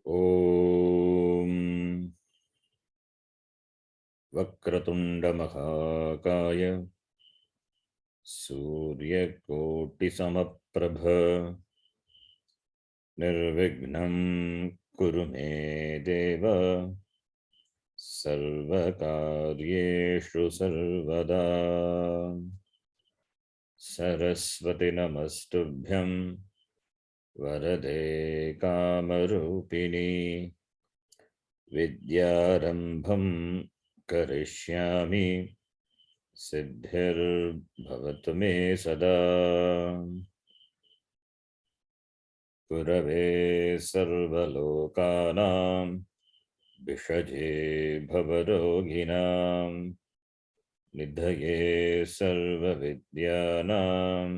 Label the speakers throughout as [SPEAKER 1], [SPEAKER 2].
[SPEAKER 1] ॐ वक्रतुण्डमहाकाय सूर्यकोटिसमप्रभ निर्विघ्नं कुरु मे देव सर्वकार्येषु सर्वदा। सरस्वती नमस्तुभ्यं वरदे कामरूपिणी विद्यारम्भं करिष्यामि सिद्धिर्भवतु मे सदा। गुरवे सर्वलोकानां भिषजे भवरोगिणां निधये सर्वविद्यानां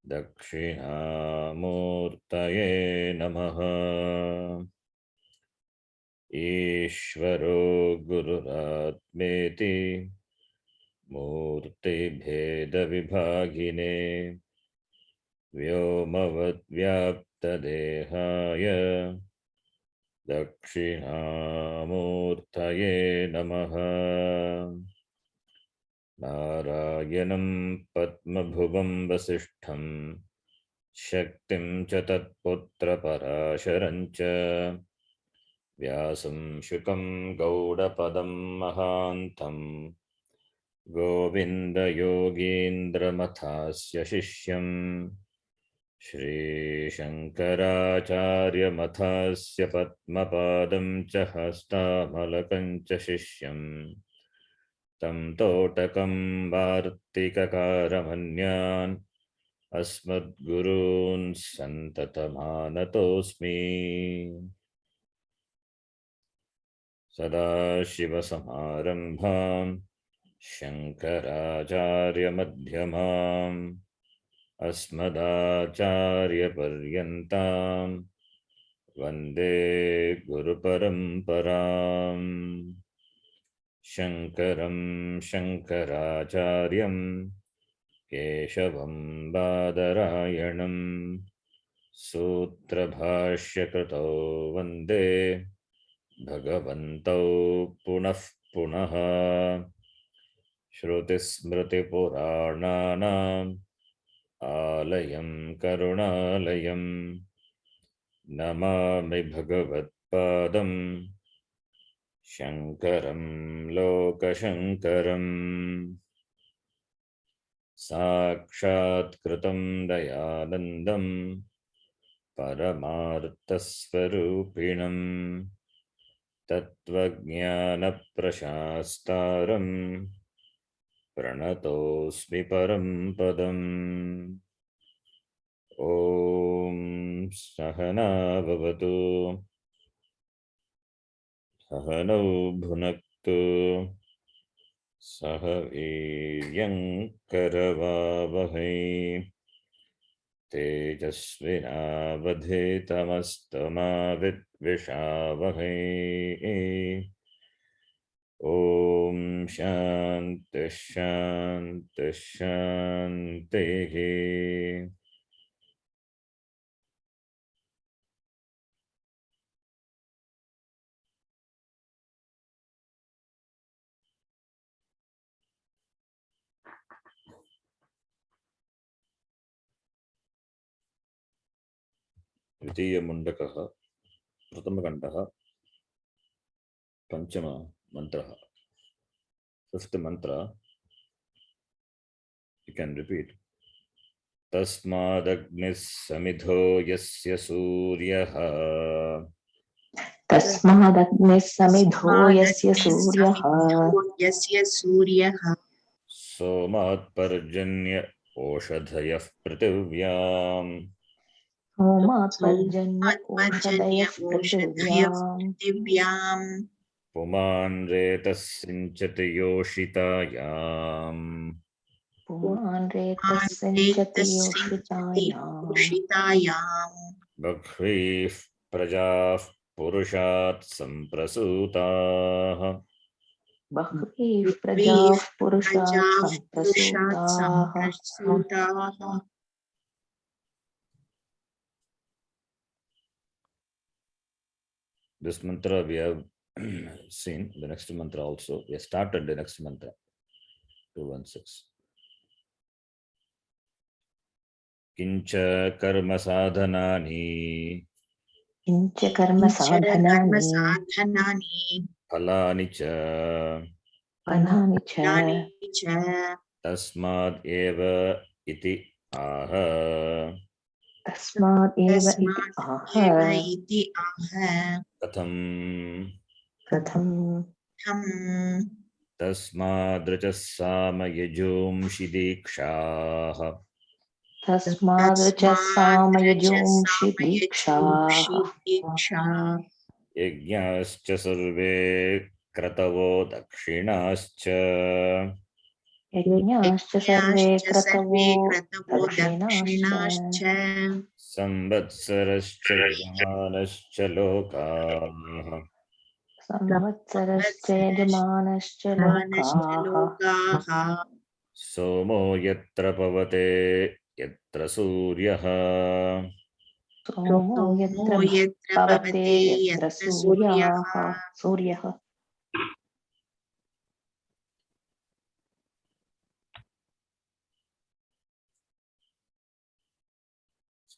[SPEAKER 1] दक्षिणामूर्तये नमः। ईश्वरो गुरुरात्मेति मूर्तिभेदविभागिने व्योमवद्व्याप्तदेहाय दक्षिणामूर्तये नमः। नारायणं पद्मभुवं वसिष्ठं शक्तिं च तत्पुत्रपराशरं च व्यासं शुकं गौडपदं महान्तं गोविन्दयोगीन्द्रमथास्य शिष्यं श्रीशङ्कराचार्यमथास्य पद्मपादं च हस्तामलकं च शिष्यं तं तोटकं वार्तिककारमन्यान् अस्मद्गुरून् सन्ततमानतोऽस्मि। सदाशिवसमारम्भां शङ्कराचार्यमध्यमाम् अस्मदाचार्यपर्यन्तां वन्दे गुरुपरम्पराम्। शङ्करं शङ्कराचार्यं केशवं बादरायणं सूत्रभाष्यकृतौ वन्दे भगवन्तौ पुनः पुनः। श्रुतिस्मृतिपुराणानाम् आलयं करुणालयं नमामि भगवत्पादं शङ्करं लोकशङ्करम्। साक्षात्कृतं दयानन्दं परमार्थस्वरूपिणं तत्त्वज्ञानप्रशास्तारं प्रणतोऽस्मि परं पदम्। ॐ सहना भवतु सहनौ भुनक्तु सह वीर्यङ्करवावहै तेजस्विनावधीतमस्तमा विद्विषावहै। ॐ शान्ति शान्ति शान्तिः। द्वितीय मुंडकः प्रथमखण्डः पंचम मंत्रः। Fifth mantra you can repeat. तस्मादग्निः समिधो यस्य सूर्यः
[SPEAKER 2] तस्मादग्निः समिधो यस्य सूर्यः
[SPEAKER 1] सोमात् पर्जन्य ओषधयः पृथिव्याम्
[SPEAKER 2] सोमात् पर्जन्य ओषधयः पृथिव्याम्
[SPEAKER 1] पुमान् रेतः सिञ्चति योषितायाम्
[SPEAKER 2] पुमान् रेतः सिञ्चति योषितायाम्
[SPEAKER 1] बह्वीः प्रजाः पुरुषात् सम्प्रसूताः
[SPEAKER 2] बह्वीः प्रजाः पुरुषात् सम्प्रसूताः
[SPEAKER 1] This mantra we have seen, the next mantra also. We have started the next mantra, 216. Kincha karma sadhanani
[SPEAKER 2] किञ्च कर्म साधनानि
[SPEAKER 1] phalani cha
[SPEAKER 2] फलानि च
[SPEAKER 1] tasmad eva iti aha.
[SPEAKER 2] तस्मात् एव इति आह
[SPEAKER 1] Katham
[SPEAKER 2] कथं
[SPEAKER 1] tasmadrachas samayajumshi dikshah
[SPEAKER 2] तस्मादृच सामयजोंषि दीक्षाः
[SPEAKER 1] yajñascha sarve kratavo dakshinascha
[SPEAKER 2] यज्ञाश्च सर्वे क्रतवो दक्षिणाश्च
[SPEAKER 1] संवत्सरश्च यजमानश्च लोकाः
[SPEAKER 2] संवत्सरश्च यजमानश्च लोकाः
[SPEAKER 1] सोमो यत्र पवते यत्र सूर्यः
[SPEAKER 2] सोमो यत्र पवते यत्र सूर्यः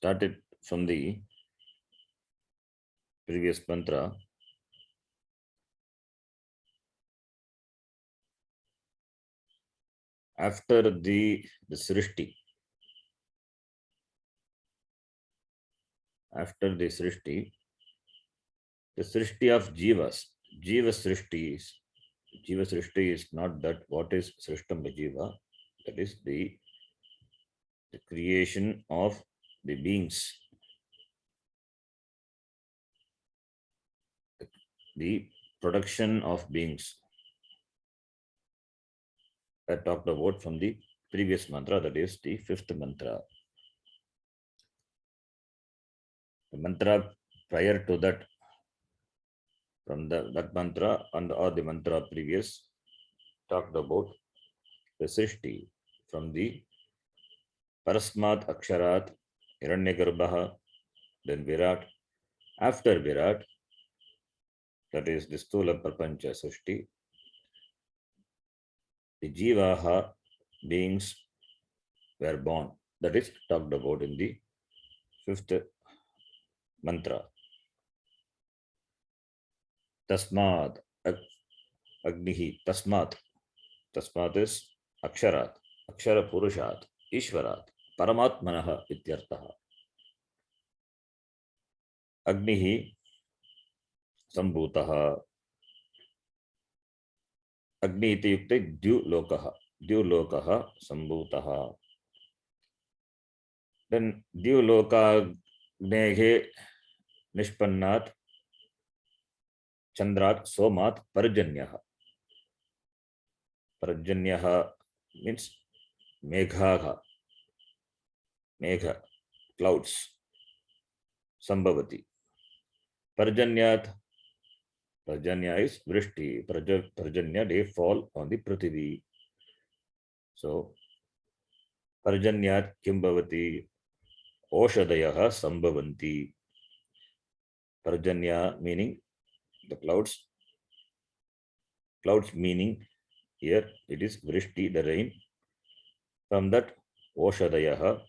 [SPEAKER 1] Started from the previous mantra. After the Srishti, after the Srishti of Jivas, Jiva Srishti is not that what is Srishtam by Jiva, that is the creation of the beings, the production of beings. I talked about from the previous mantra, that is the fifth mantra. The mantra prior to that, from that mantra and or the mantra previous, talked about the Srishti from the Parasmat Aksharat, Hiranyagarbha, then Virat. After Virat, that is the Stula Prapancha Srishti, the Jivaha beings were born. That is talked about in the fifth mantra. Tasmad Agnihi, Tasmat is Aksharat, Akshara Purushat, Ishvarat, Paramatmanaha ityartaha. Agnihi Sambhutaha. Agni iti yukte Dyulokaha Sambhutaha. Then Dyuloka Gnehe Nishpannat Chandrat Somat Parjanyaha. Parjanyaha means Megha, clouds, Sambhavati. Parjanya is Vrishti. Parjanya, they fall on the Prithvi. So, Parjanyat Kimbhavati Oshadayaha Sambhavanti. Parjanya meaning the clouds. Clouds meaning here it is Vrishti, the rain. From that Oshadayaha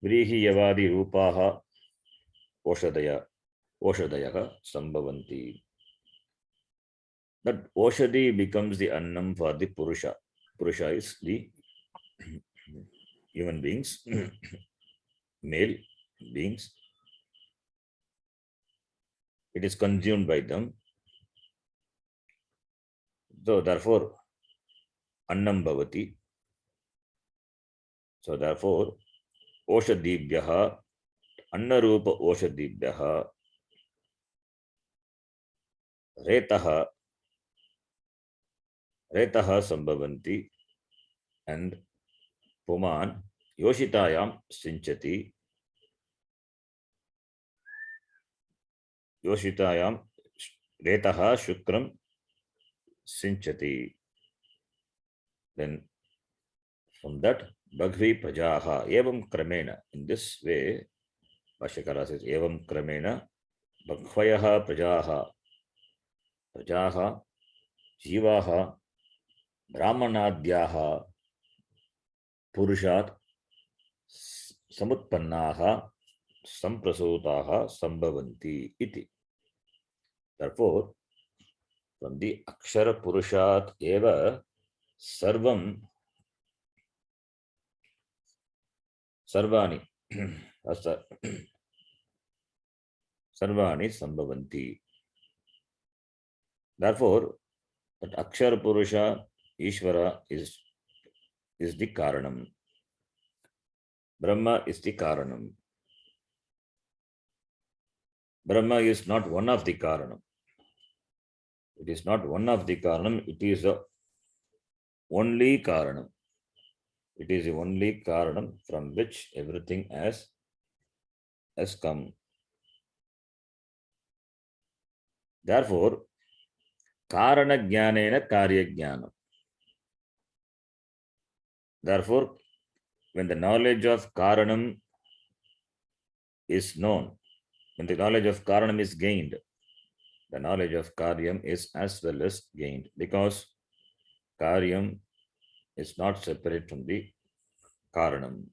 [SPEAKER 1] Vrihi Yavadi Rupaha Oshadayaha Sambhavanti. That Oshadi becomes the Annam for the Purusha. Purusha is the human beings, male beings. It is consumed by them. So therefore, Annam Bhavati. So therefore, Oshadibhyaha, Annarupa Oshadibhyaha, Retaha Sambhavanti, and Puman Yoshitayam Sinchati. Yoshitayam Retaha Shukram Sinchati. Then from that, Bhagvi Prajaha Evam Kramena. In this way, Bhashyakara says Evam Kramena Bhakvayah prajaha. Prajaha, Jivaha, Brahmanadyaha, Purushat, Samutpannaha, Samprasutaha, Sambhavanti iti. Therefore, from the Akshara Purushat eva Sarvam Sarvani Sarvani Sambhavanti. Therefore, that Akshara Purusha Ishvara is the Karanam. Brahma is the Karanam. Brahma is not one of the Karanam. It is not one of the Karanam, it is the only Karanam. It is the only Karanam from which everything has come. Therefore, Karana Jnanena Karya Jnanam. Therefore, when the knowledge of Karanam is known, when the knowledge of Karanam is gained, the knowledge of Karyam is as well as gained, because Karyam is not separate from the Karanam.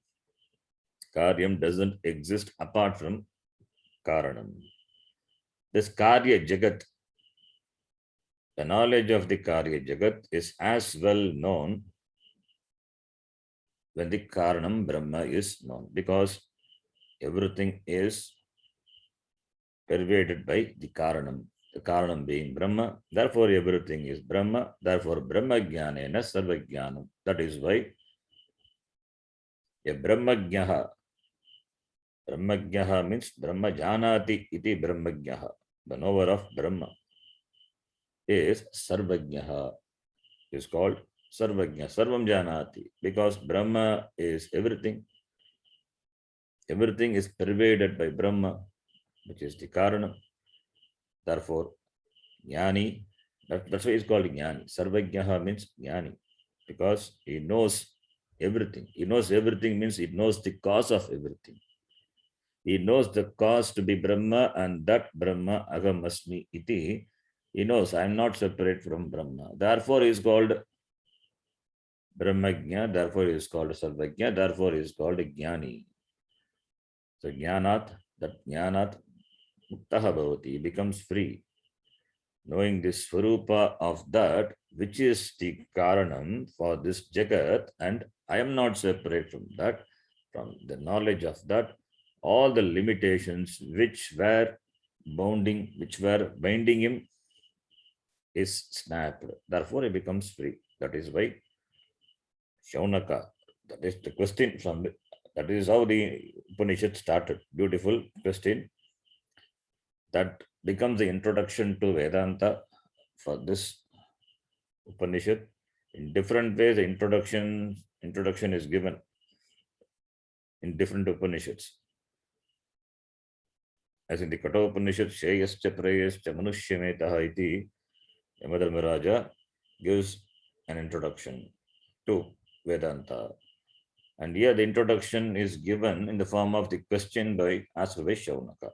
[SPEAKER 1] Karyam doesn't exist apart from Karanam. This Karya Jagat, the knowledge of the Karya Jagat is as well known when the Karanam Brahma is known, because everything is pervaded by the Karanam. The Karanam being Brahma, therefore everything is Brahma, therefore Brahma Jnanena Sarva Jnanam. That is why a Brahmajnaha, Brahmajnaha means Brahma Janati iti Brahmajnaha, the knower of Brahma is Sarvajnaha, is called Sarvajna, Sarvam Janati, because Brahma is everything. Everything is pervaded by Brahma, which is the Karanam. Therefore, Jnani, that's why it's called Jnani. Sarvajnaha means Jnani, because he knows everything. He knows everything means he knows the cause of everything. He knows the cause to be Brahma, and that Brahma Aham Asmi iti. He knows I am not separate from Brahma. Therefore, he is called Brahmajna. Therefore, he is called Sarvajna. Therefore, he is called Jnani. So, Jnanat, that Jnanat Muktaha Bhavati, becomes free. Knowing the Swarupa of that, which is the Karanam for this Jagat, and I am not separate from that, from the knowledge of that, all the limitations which were binding him is snapped. Therefore, he becomes free. That is why Shaunaka, that is the question from that is how the Upanishad started. Beautiful question. That becomes the introduction to Vedanta for this Upanishad. In different ways, the introduction is given in different Upanishads. As in the Kata Upanishad, Sheyascha Prayascha Manushyametaha iti, Yamadharmaraja gives an introduction to Vedanta. And here the introduction is given in the form of the question asked by Shaunaka.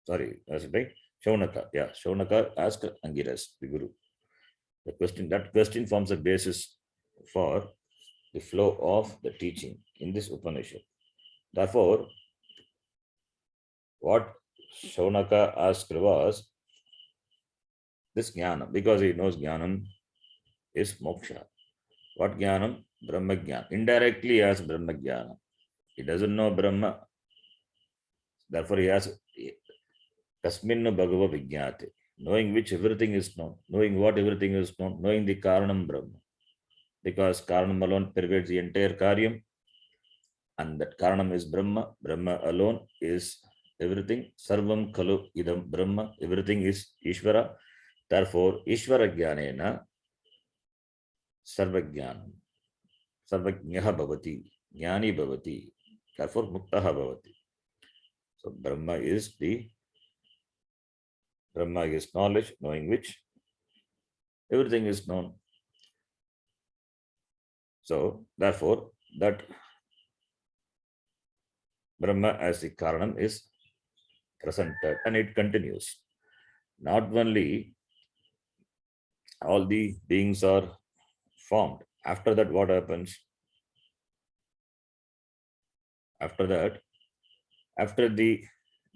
[SPEAKER 1] Sorry, asked by Shaunaka. Yeah, Shaunaka asked Angiras, the Guru. That question forms a basis for the flow of the teaching in this Upanishad. Therefore, what Shaunaka asked was this Jnana, because he knows Jnanam is moksha. What Jnanam? Brahma Jnana. Indirectly he has Brahma Jnana. He doesn't know Brahma. Therefore, he has Kasminnu Bhagava Vijnate, knowing which everything is known, knowing what everything is known, knowing the Karanam Brahma. Because Karanam alone pervades the entire Karyam, and that Karanam is Brahma. Brahma alone is everything. Sarvam Khalu Idam Brahma. Everything is Ishvara. Therefore, Ishvara Jnanena Sarvajnanam. Sarvajnaha Bhavati. Jnani Bhavati. Therefore, Muktaha Bhavati. So, Brahma is knowledge, knowing which everything is known. So, therefore, that Brahma as the Karanam is presented, and it continues. Not only all the beings are formed, after that what happens? After that, after the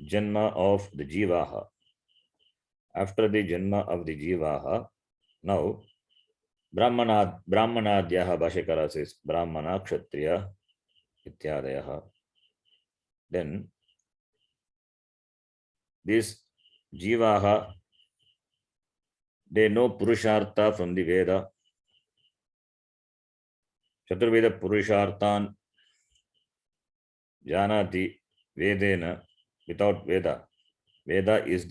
[SPEAKER 1] Janma of the Jivaha, after the Janma of the Jivaha, now Brahmanadyaha Bhashakara says Brahmana, Kshatriya, Ityadayaha. Then these Jivaha, they know Purushartha from the Veda. Chaturveda Purusharthan Janati Vedena, without Veda. Veda is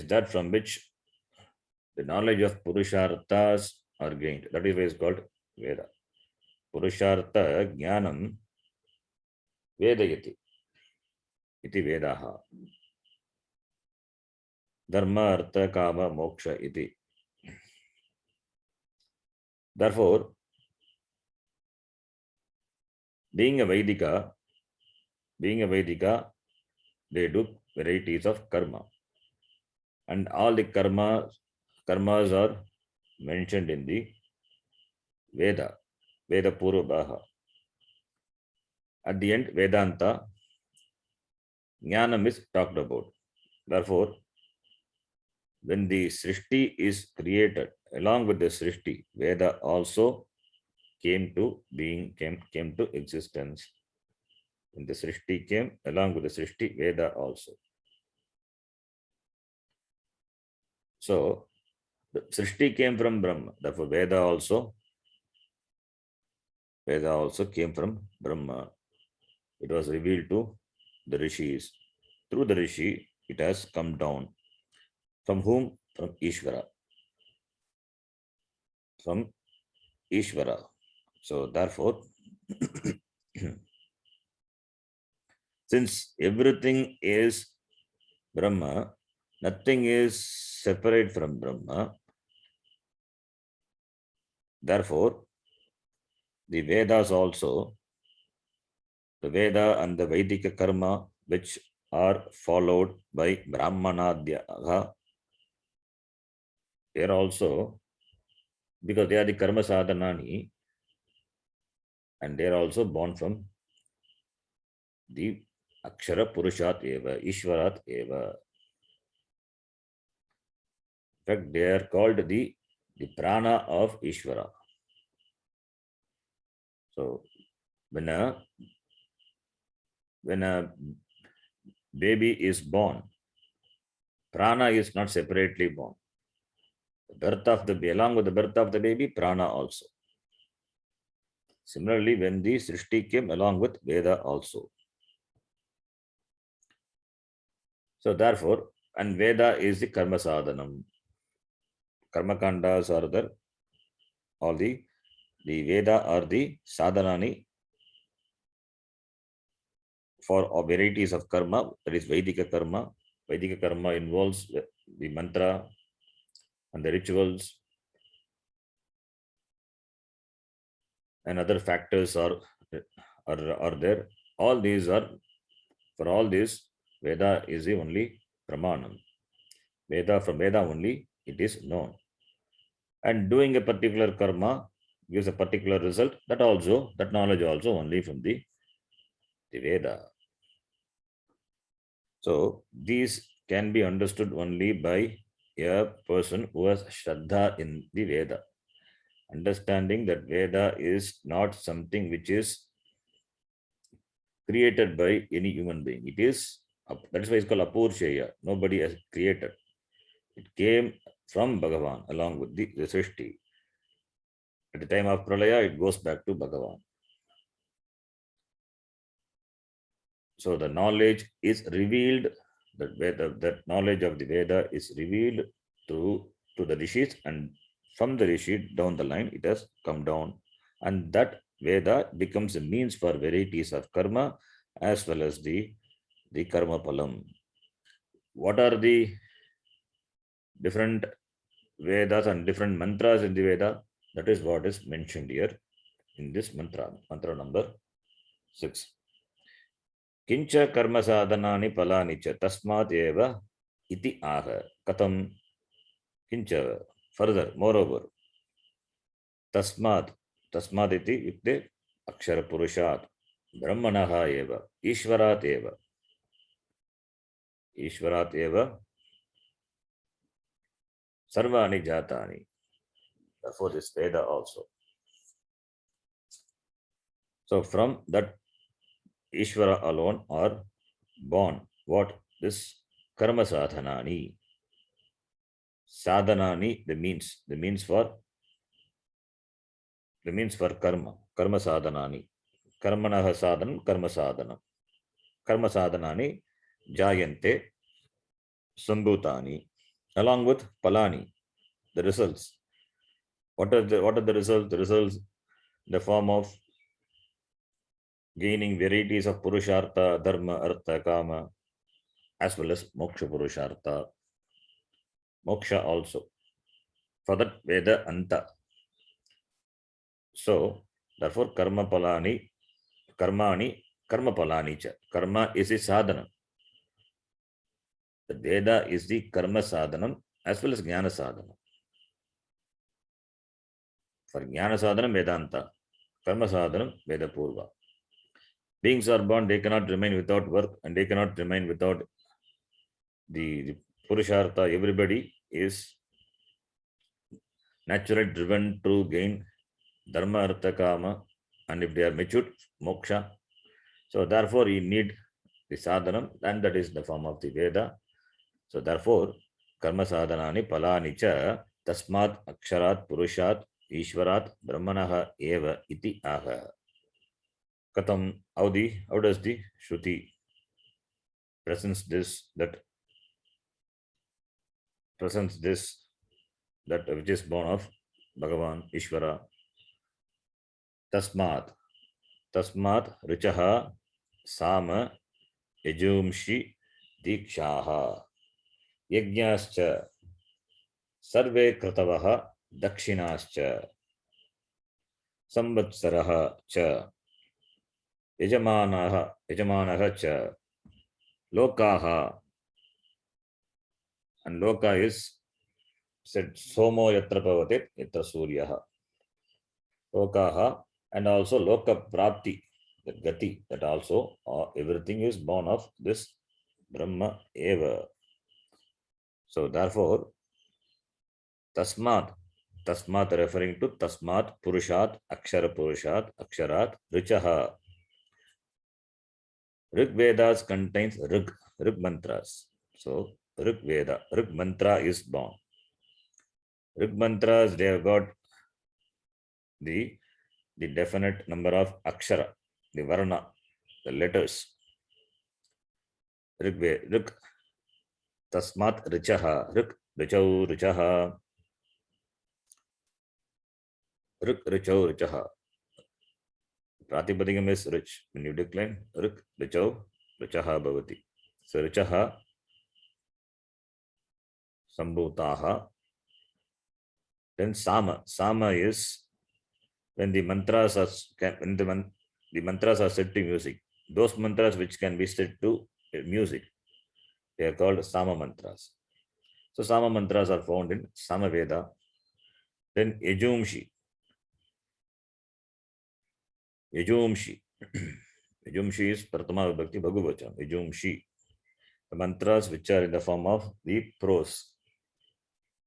[SPEAKER 1] that from which the knowledge of Purusharthas are gained. That is why it's called Veda. Purushartha Jnanam Vedayati iti Vedaha. Dharma Artha Kama Moksha iti. Therefore, being a Vedika, they do varieties of karma. And all the karmas are mentioned in the Veda Purvaha. At the end, Vedanta, Jnanam is talked about. Therefore, when the Srishti is created, along with the Srishti, Veda also came to being, came to existence. When the Srishti came, along with the Srishti, Veda also. So, the Srishti came from Brahma. Therefore, Veda also came from Brahma. It was revealed to the Rishis. Through the Rishi, it has come down. From whom? From Ishvara. From Ishvara. So, therefore, since everything is Brahma, nothing is separate from Brahma. Therefore, the Vedas also, the Veda and the Vedika karma, which are followed by Brahmanadyaha, they are also, because they are the karma sadhanani, and they are also born from the Akshara Purushat eva, Ishvarat eva. In fact, they are called the prana of Ishvara. So, when a baby is born, prana is not separately born. Along with the birth of the baby, prana also. Similarly, when the Srishti came, along with Veda also. So therefore, and Veda is the karma sadhanam. Karma kandas are there. All the Veda are the sadhanani for varieties of karma. That is Vedika karma. Vedika karma involves the mantra and the rituals, and other factors are there. All these are, for all this, Veda is the only pramanam. From Veda only it is known. And doing a particular karma gives a particular result. That knowledge also only from the Veda. So these can be understood only by a person who has Shraddha in the Veda. Understanding that Veda is not something which is created by any human being. It is, that is why it's called Apurshaya. Nobody has created. It came from Bhagavan along with the Srishti. At the time of Pralaya, it goes back to Bhagavan. So the knowledge is revealed, that knowledge of the Veda is revealed to the Rishis, and from the Rishi down the line, it has come down. And that Veda becomes a means for varieties of karma as well as the karma palam. What are the different Vedas and different mantras in the Veda? That is what is mentioned here in this mantra number 6. किंच कर्म साधनानि फलानि च तस्मात् एव इति आह. कथम? किंच फर्दर मोरोवर तस्मात् तस्मात् इति युक्ते अक्षर पुरुषात् ब्रह्मणः एव ईश्वरात् एव ईश्वरात् एव सर्वाणि जातानि. Therefore this Veda also. So from that Ishvara alone are born what? This karma sadhanani. Sadhanani, the means for karma. Karma sadhanani. Karmanah sadhanam, karma sadhanam. Karma sadhanani jayante sambhutani. Along with palani, the results. What are the results? The results in the form of gaining varieties of purushartha, dharma, artha, kama, as well as moksha purushartha. Moksha also. For that Veda anta. So therefore karma palani, karmani, karma palani cha. Karma is a sadhana. The Veda is the karma sadhanam as well as jnana sadhanam. For jnana sadhanam Vedanta, karma sadhanam Veda Purva. Beings are born, they cannot remain without work and they cannot remain without the Purushartha. Everybody is naturally driven to gain Dharma, Artha, Kama, and if they are matured, Moksha. So therefore you need the sadhanam, and that is the form of the Veda. So therefore, karma sadhanani palani cha tasmat aksharat purushat ishvarat brahmanaha eva iti aha. Katam, how does the Shruti presents this that which is born of Bhagavan Ishvara. Tasmat richaha sama yajumshi dikshaha yajnascha sarve kratavaha dakshinascha samvatsaraha cha yajamanaha cha lokaha. And loka is said somo yatra bhavate yatra suryaha. Lokaha, and also loka prapti, that gati, that also everything is born of this Brahma eva. So therefore tasmat referring to tasmat purushat aksharat richaha. Rig Vedas contains rig mantras. So rig mantra is born. Rig mantras, they have got the definite number of akshara, the varna, the letters. Rig tasmat richaha, richau richaha, richau richaha. Pratipadikam is rich. When you decline rig richau richaha bhavati. So richaha sambhutaha. Then sama is when the mantras are the mantras are set to music. Those mantras which can be set to music, they are called sama mantras. So sama mantras are found in Samaveda. Then yajumshi yajumshi is pratama vibhakti bhaguvacham. Yajumshi, the mantras which are in the form of the prose,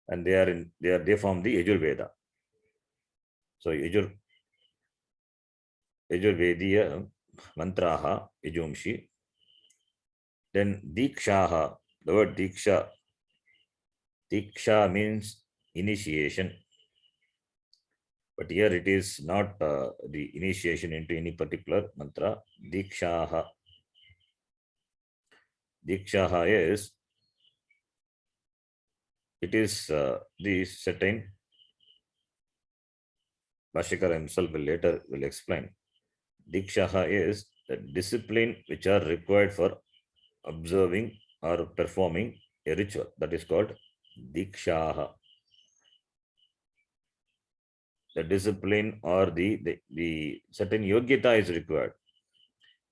[SPEAKER 1] and they form the Yajurveda. So Yajurvediya mantraha yajumshi. Then dikshaha, the word diksha means initiation, but here it is not the initiation into any particular mantra. Dikshaha is, it is the certain, Bhashyakara himself will explain. Dikshaha is the discipline which are required for observing or performing a ritual. That is called dikshaha. The discipline or the certain yogyata is required.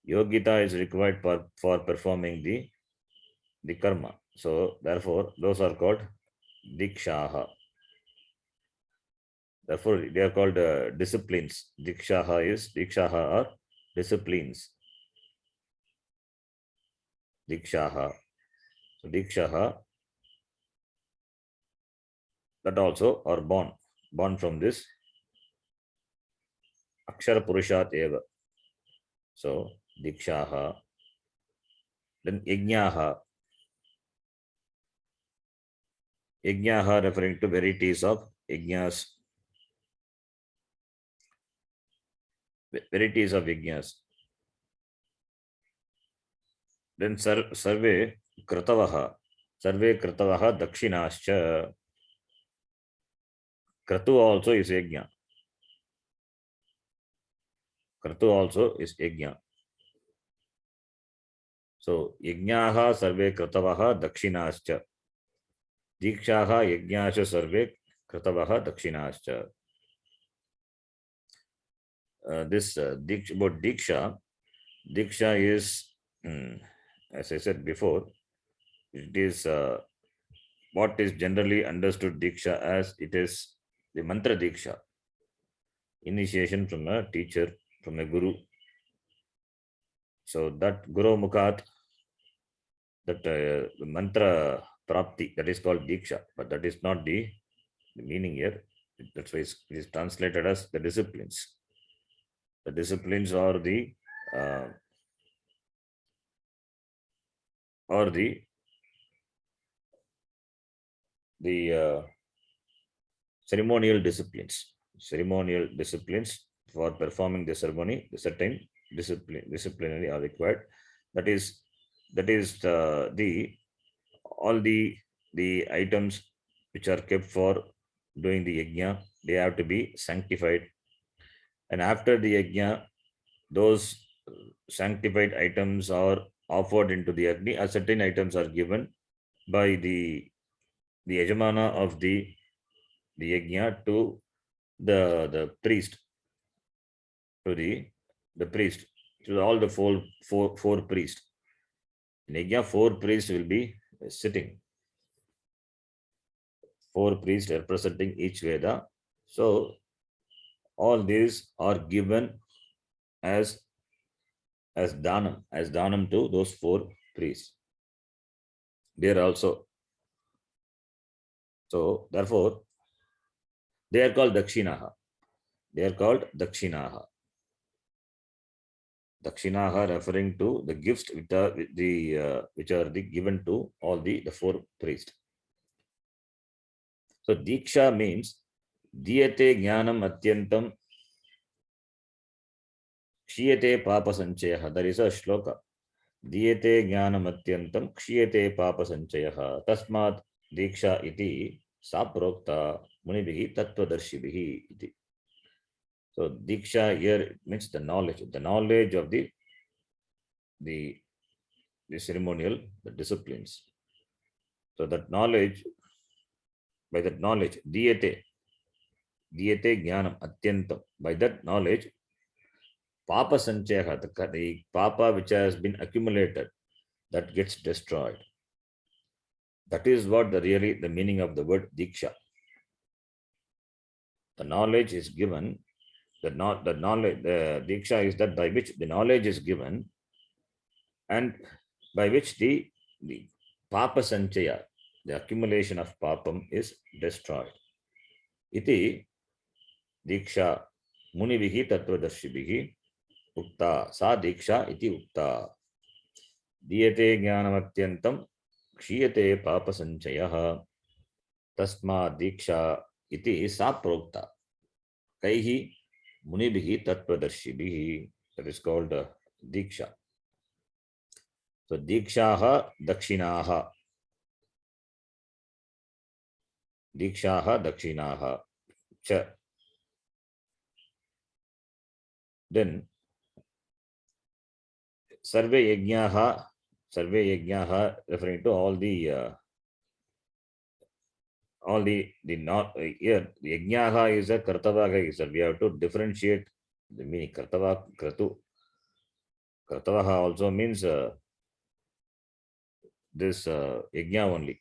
[SPEAKER 1] Yogita is required for performing the karma. So therefore, those are called dikshaha. Therefore, they are called disciplines. Dikshaha are disciplines. Dikshaha. So dikshaha, that also are born from this Akshara Purushat eva. So dikshaha. Then yajnaha. Yajnaha referring to varieties of yajnas. Varieties of yajnas. Then sarve kratavaha. Sarve kratavaha dakshinascha. Kratu also is yajna. Kratu also is yajna. So yajnaha sarve kratavaha dakshinascha. Dikshaha yajnascha sarve kratavaha dakshinascha. This about Diksha is, as I said before, it is what is generally understood Diksha as. It is the mantra Diksha, initiation from a teacher, from a guru. So that Guru Mukhat, that mantra prapti, that is called Diksha, but that is not the meaning here. That's why it is translated as the disciplines. The disciplines are the ceremonial disciplines. Ceremonial disciplines for performing the ceremony. The certain disciplinary are required. That is the all the items which are kept for doing the yajna. They have to be sanctified, and after the yajna, those sanctified items are offered into the Agni. Certain items are given by the yajamana of the yajna to the priest, to the priest, to all the four priests. In yajna, 4 priests will be sitting. 4 priests representing each Veda. So all these are given as danam to those 4 priests. There also. So therefore, they are called dakshinaha. They are called dakshinaha. Dakshinaha referring to the gifts which are given to all the 4 priests. So diksha means diyate jnanam atyantam kshiyate papa sanchayaha. There is a shloka. Diyate jnanam atyantam kshiyate papa sanchayaha. Tasmat diksha iti saprokta munibhihi tattvadarshibhihi iti. So diksha here means the knowledge of the ceremonial, the disciplines. So that knowledge, by that knowledge, diyate jnanam atyantam, by that knowledge, papa sanchayaha, the papa which has been accumulated, that gets destroyed. That is what the meaning of the word diksha. The knowledge is given, the knowledge, the diksha is that by which the knowledge is given, and by which the papa sanchaya, the accumulation of papam, is destroyed. Iti diksha munivihi tattvadarshibhihi ukta. Sa diksha iti ukta. Diyate jnanamatyantam kshiyate papa sanchayaha. Tasma diksha iti sa prokta. Kaihi munibhihi tattvadarshibhihi. That is called diksha. So dikshaha dakshinaha. Dikshaha dakshinaha. Cha. Then sarve yajnaha referring to all the not here. Yajnaha is a kartava. We have to differentiate the meaning. Kartava, kratu. Kratavaha also means this yajna only.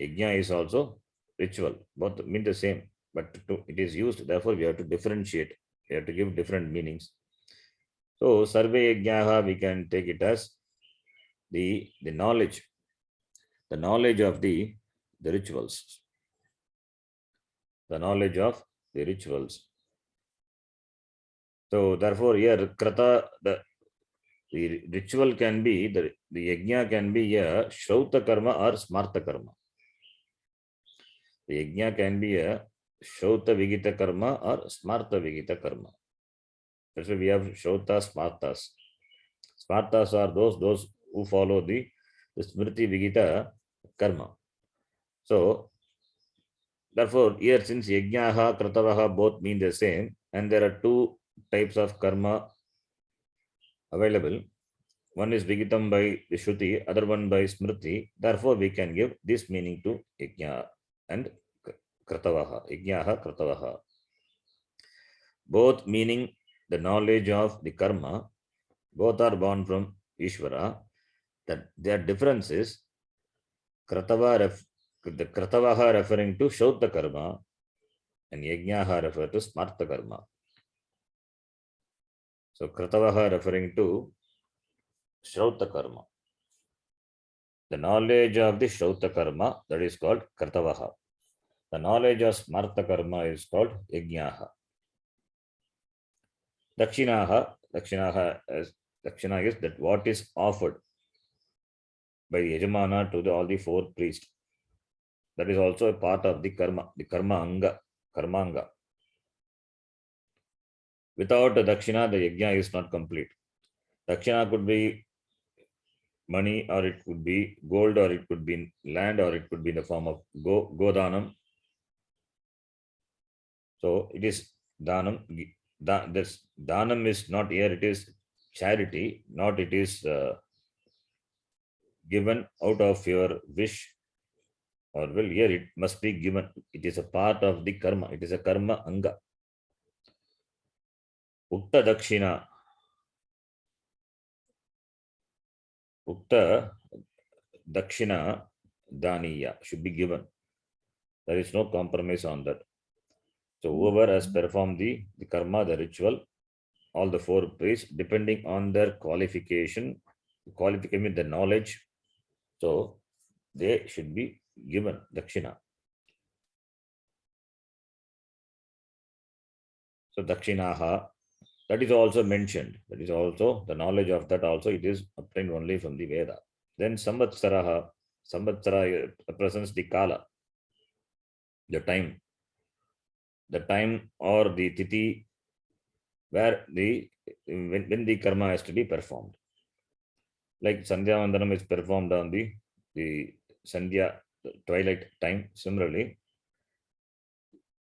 [SPEAKER 1] Yajna is also ritual. Both mean the same, but it is used. Therefore, we have to differentiate. We have to give different meanings. So, sarve yajnaha, we can take it as the knowledge of the rituals, the knowledge of the rituals. So, therefore, here krata, the ritual can be the yajna can be a shrauta karma or smarta karma. The yajna can be a Shrauta Vigita Karma or Smarta Vigita Karma. That's why we have Shrauta Smartas. Smartas are those who follow the Smriti Vigita Karma. So, therefore, here since Yajnaha, Kratavaha both mean the same, and there are two types of karma available. One is Vigitam by the Shruti, other one by Smriti. Therefore, we can give this meaning to Yajna and Kratavaha. Yajnaha, Kratavaha. Both meaning the knowledge of the karma, both are born from Ishvara. That their difference is the Kratavaha referring to Shauta karma and Yajnaha refer to Smarta karma. So Kratavaha referring to Shrauta karma. The knowledge of the Shrauta karma, that is called Kratavaha. The knowledge of Smarta karma is called Yajnaha. Dakshina is that what is offered by the Yajamana to all the four priests. That is also a part of the karma anga, karmanga. Without a dakshina, the yajna is not complete. Dakshina could be money, or it could be gold, or it could be land, or it could be in the form of godanam. So it is danam. This danam is not here, it is charity, not it is given out of your wish or will. Here it must be given. It is a part of the karma. It is a karma anga. Ukta dakshina. Ukta dakshina daniya should be given. There is no compromise on that. So whoever has performed the karma, the ritual, all the four priests, depending on their qualification, the knowledge, so they should be given dakshina. So dakshinaha, that is also mentioned. That is also the knowledge of that. Also, it is obtained only from the Veda. Then samvatsaraha, samvatsara represents the kala, the time or the tithi where when the karma has to be performed. Like Sandhya Vandanam is performed on the Sandhya twilight time. Similarly,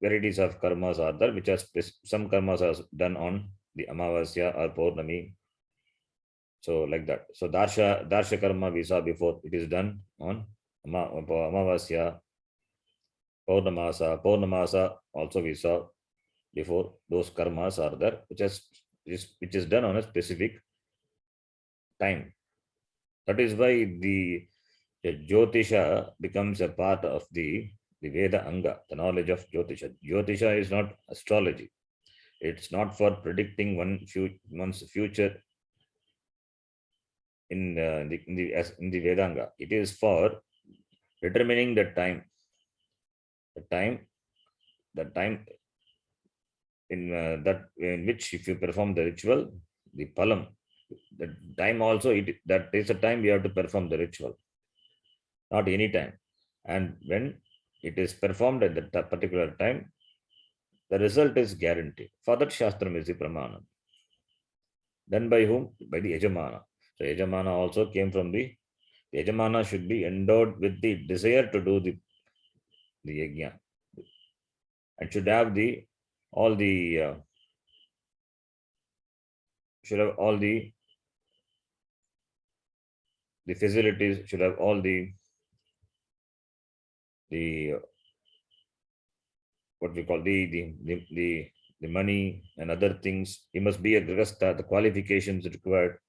[SPEAKER 1] varieties of karmas are there, which are some karmas are done on the Amavasya or Purnami. So like that. So Darsha karma we saw before, it is done on Amavasya, Purnamasa also we saw before. Those karmas are there, which is done on a specific time. That is why the Jyotisha becomes a part of the Veda Anga, the knowledge of Jyotisha. Jyotisha is not astrology. It's not for predicting one's future in the Vedanga. It is for determining the time in which if you perform the ritual, the palam, the time also, that is the time we have to perform the ritual, not any time. And when it is performed at that particular time, the result is guaranteed. For that, Shastram is the Pramana. Done by whom? By the Yajamana. So Yajamana also came from the Yajamana should be endowed with the desire to do the yajna, and should have all the facilities, should have all the what we call the money and other things. He must be a grihastha, the qualifications required.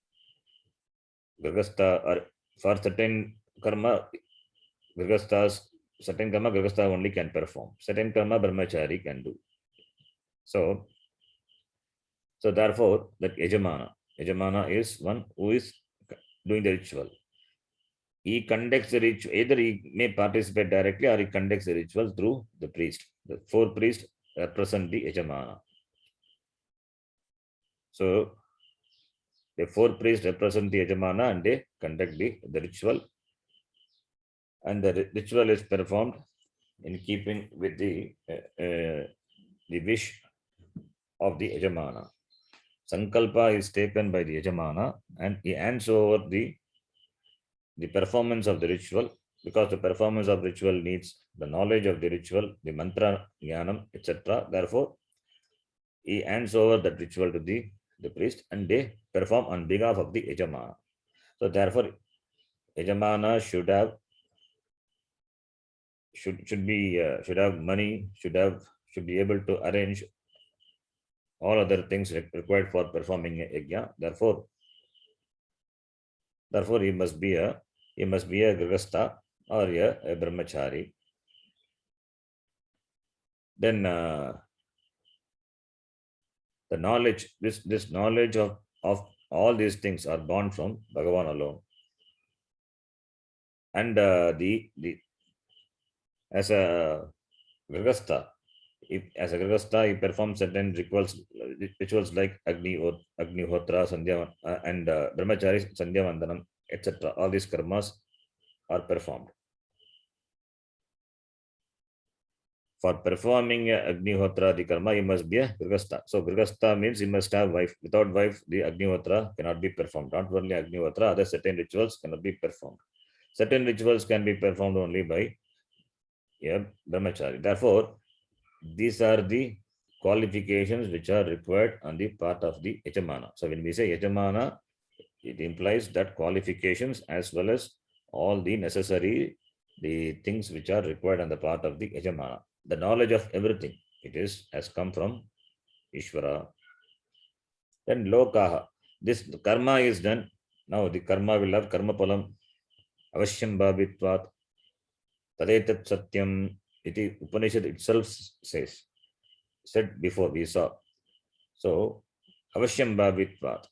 [SPEAKER 1] Grihastha, or for certain karma, Grihasthas, certain karma Grihastha only can perform. Certain karma Brahmachari can do. So therefore, that Yajamana is one who is doing the ritual. He conducts the ritual, either he may participate directly or he conducts the ritual through the priest. The 4 priests represent the Yajamana. So the 4 priests represent the Yajamana and they conduct the ritual. And the ritual is performed in keeping with the wish of the Yajamana. Sankalpa is taken by the Yajamana and he hands over the performance of the ritual, because the performance of ritual needs the knowledge of the ritual, the mantra, jnanam, etc. Therefore, he hands over that ritual to the priest and they perform on behalf of the Yajamana. So therefore, Yajamana should have money, should be able to arrange all other things required for performing a yajna. Therefore he must be a Grihastha or a Brahmachari. Then the knowledge, this knowledge of all these things are born from Bhagavan alone. And as a Grihastha, he performs certain rituals like Agnihotra, Sandhya, and Brahmachari, Sandhya Vandanam, etc. All these karmas are performed. For performing Agnihotra, the karma, he must be a Grihastha. So Grihastha means he must have wife. Without wife, the Agnihotra cannot be performed. Not only Agnihotra, other certain rituals cannot be performed. Certain rituals can be performed only by Brahmachari. Therefore, these are the qualifications which are required on the part of the Yajamana. So when we say Yajamana, it implies that qualifications as well as all the necessary things which are required on the part of the Yajamana. The knowledge of everything, has come from Ishvara. Then Lokaha, this karma is done. Now the karma will have karma palam, avashyam bhavitvat, tadetat satyam, iti Upanishad itself said before we saw. So avashyam bhavitvat,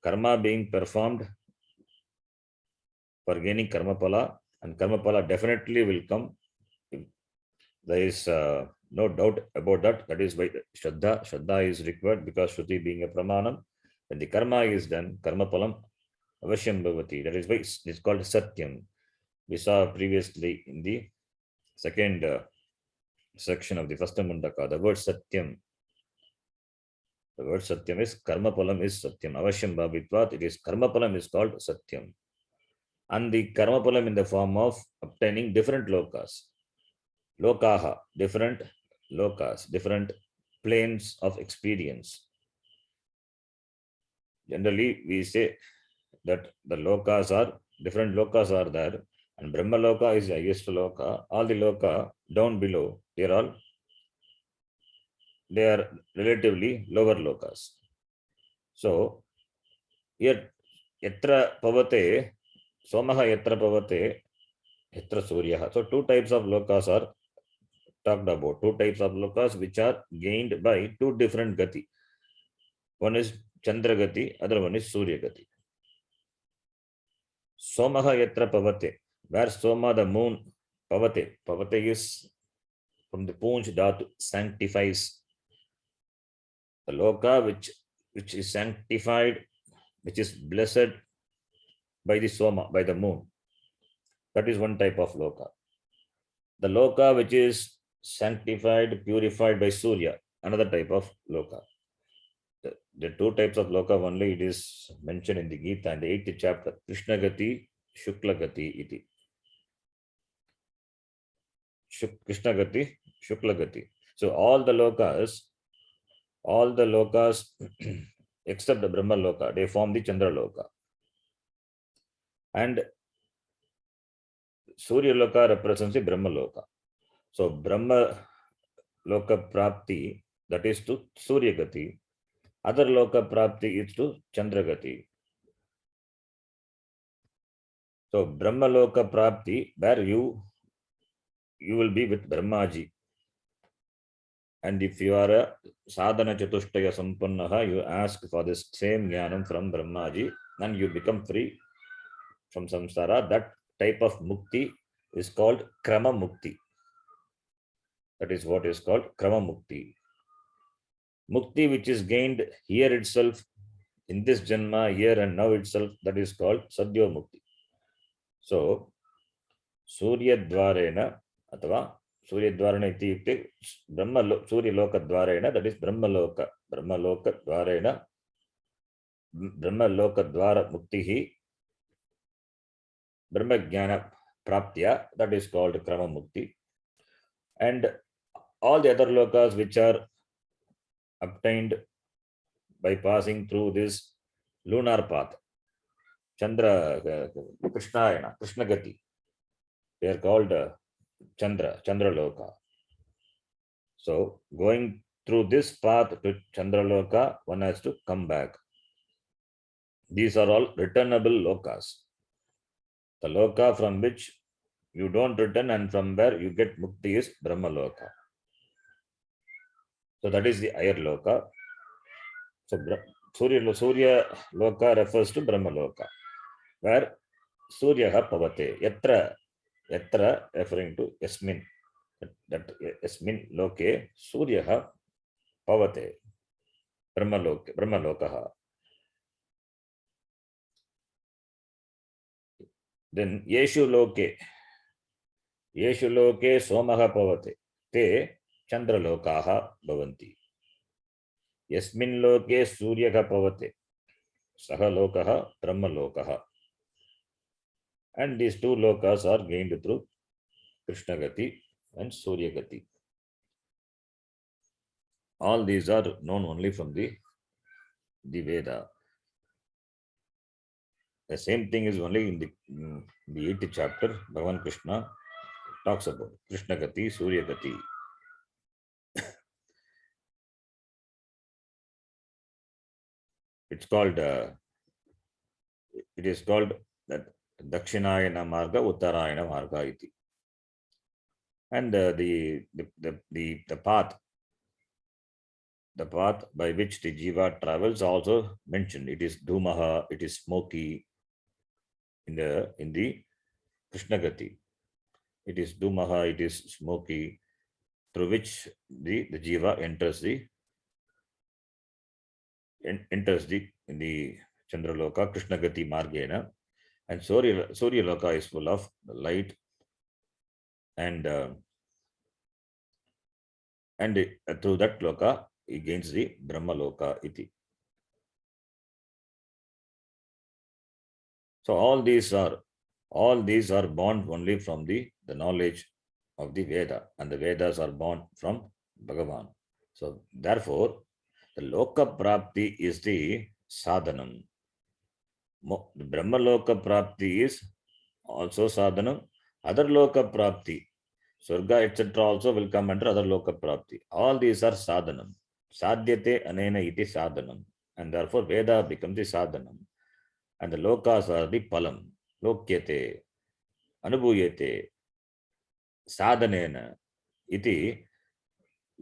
[SPEAKER 1] karma being performed for gaining karma pala, and karma pala definitely will come. There is no doubt about that. That is why Shraddha. Shraddha is required, because Shruti being a pramanam. When the karma is done, karma palam avashyam bhavati. That is why it's called Satyam. We saw previously in the second section of the first Mundaka, the word Satyam. The word Satyam is karma palam is Satyam. Avashyam bhavitvat. It is karma palam is called Satyam. And the karma palam in the form of obtaining different lokas. Lokaha, different lokas, different planes of experience. Generally, we say that the lokas are, different lokas are there, and Brahma Loka is the highest loka. All the loka down below, they are relatively lower lokas. So, here, yatra pavate, somaha yatra pavate, yatra suryaha. So, 2 types of lokas are talked about, 2 types of lokas which are gained by 2 different gati. One is Chandra gati, other one is Surya gati. Somaha yatra pavate, where Soma, the moon, pavate. Pavate is from the Punj Dhatu, sanctifies. The loka which is sanctified, which is blessed by the Soma, by the moon. That is one type of loka. The loka which is sanctified, purified by Surya, another type of loka. The 2 types of loka only it is mentioned in the Gita in the 8th chapter, Krishna gati, Shukla gati iti. Krishna gati, Shukla gati. So all the lokas except the Brahma loka, they form the Chandra loka. And Surya loka represents the Brahma loka. So Brahma loka prapti, that is to Surya gati. Other loka prapti is to Chandra gati. So Brahmaloka Prapti, where you will be with Brahmaji. And if you are a sadhana chatushtaya sampannaha, you ask for this same jnanam from Brahmaji, and you become free from samsara. That type of mukti is called krama mukti. That is what is called krama mukti. Mukti which is gained here itself, in this janma, here and now itself, that is called sadhya mukti. So, Surya Dvarena, atava Surya Dvarena iti Brahma Surya Loka Dvarena, that is Brahma Loka. Brahma Loka Dvarena, Brahma Loka Dvara Muktihi, Brahma Jnana Praptya, that is called Krama Mukti. And all the other lokas which are obtained by passing through this lunar path, Chandra, Krishnayana, Krishnagati, they are called Chandra Loka. So going through this path to Chandraloka, one has to come back. These are all returnable lokas. The loka from which you don't return and from where you get mukti is Brahma Loka. So that is the higher loka. So Surya Loka refers to Brahma Loka, where Suryaha Pavate, Yatra referring to Yasmin. That Yasmin Loke Suryaha Pavate, Brahma Lokaha. Then Yeshu Loke Somaha Pavate, Te Chandra Lokaha Bhavanti. Yasmin Loke Suryaha Pavate, Saha Lokaha Brahma Lokaha. And these two lokas are gained through Krishna Gati and Surya Gati. All these are known only from the Veda. The same thing is only in the 8th chapter. Bhagavan Krishna talks about Krishna Gati, Surya Gati. It's called, it is called that Dakshinayana Marga, Uttarayana Marga iti. And the path by which the jiva travels also mentioned. It is Dhumaha, it is smoky in the Krishna Gati. It is Dhumaha, it is smoky, through which the jiva enters in the Chandraloka, Krishna Gati Margena, and Surya Loka is full of light and through that loka he gains the Brahma Loka iti. So all these are born only from the knowledge of the Veda, and the Vedas are born from Bhagavan. So therefore, the Loka Prapti is the sadhanam. The Brahma Loka Prapti is also sadhanam. Other Loka Prapti, Surga, etc. also will come under other Loka Prapti. All these are sadhanam. Sadhyate anena iti sadhanam. And therefore Veda becomes the sadhanam. And the lokas are the palam. Lokyate, anubhuyate, sadhanena iti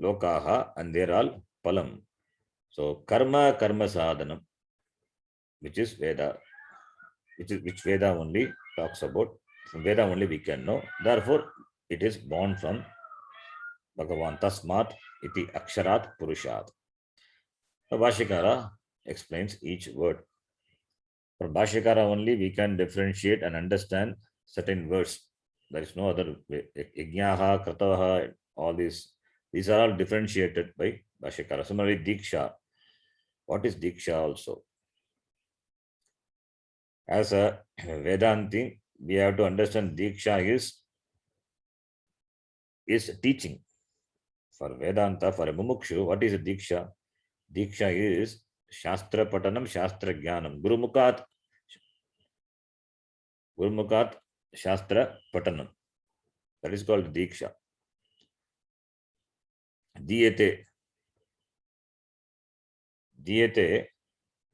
[SPEAKER 1] lokaha, and they're all palam. So karma sadhanam, which is Veda, which Veda only talks about. From Veda only we can know. Therefore, it is born from Bhagavan. Tasmat iti aksharat purushat. The Bhashyakara explains each word. From Bhashyakara only we can differentiate and understand certain words. There is no other way. Yajnaha, Krataha, all these are all differentiated by Bhashyakara. Similarly, Diksha. What is Diksha also? As a Vedanti, we have to understand Diksha is teaching. For Vedanta, for a Mumukshu, what is a Diksha? Diksha is Shastra Patanam, Shastra Jnanam. Gurumukhat Shastra Patanam. That is called Diksha. Diyate.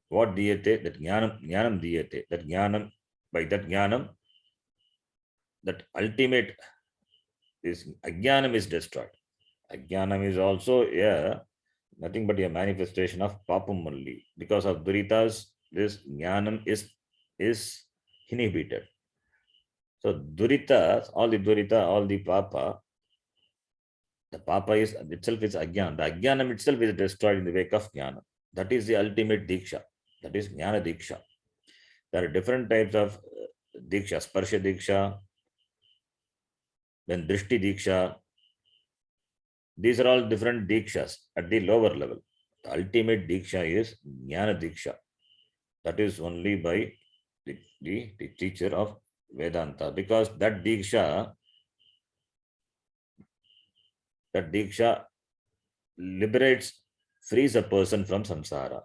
[SPEAKER 1] What diyate? That Jnanam diyate. That Jnanam, by that Jnanam, that ultimate is Ajnanam is destroyed. Ajnanam is also nothing but a manifestation of papam only. Because of duritas, this jnanam is inhibited. So durita, all the papa, the papa is itself is ajnana. The ajnanam itself is destroyed in the wake of jnana. That is the ultimate diksha. That is jnana diksha. There are different types of diksha, sparsha diksha, then drishti diksha. These are all different dikshas at the lower level. The ultimate diksha is jnana diksha. That is only by the teacher of Vedanta, because that diksha liberates, frees a person from samsara.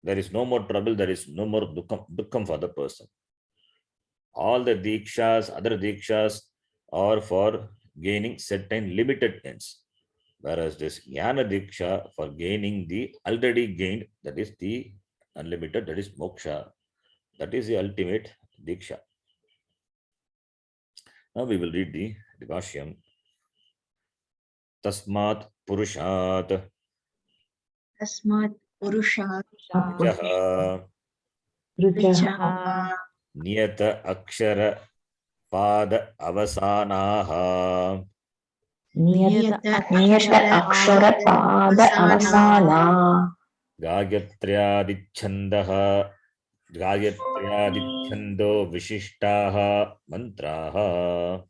[SPEAKER 1] There is no more trouble, there is no more dukkham for the person. All the dikshas, other dikshas are for gaining certain limited ends. Whereas this jnana diksha for gaining the already gained, that is the unlimited, that is moksha. That is the ultimate diksha. Now we will read the Bhashyam. Tasmat Purushat
[SPEAKER 3] Tasmat Purushat
[SPEAKER 1] Jaha
[SPEAKER 3] Richaha
[SPEAKER 1] Niyata Akshara Pada Avasanaha
[SPEAKER 3] Niyata
[SPEAKER 2] Akshara Pada Avasana
[SPEAKER 1] Gayatriyadichandaha Gayatriyadichando Vishishtaha Mantraha.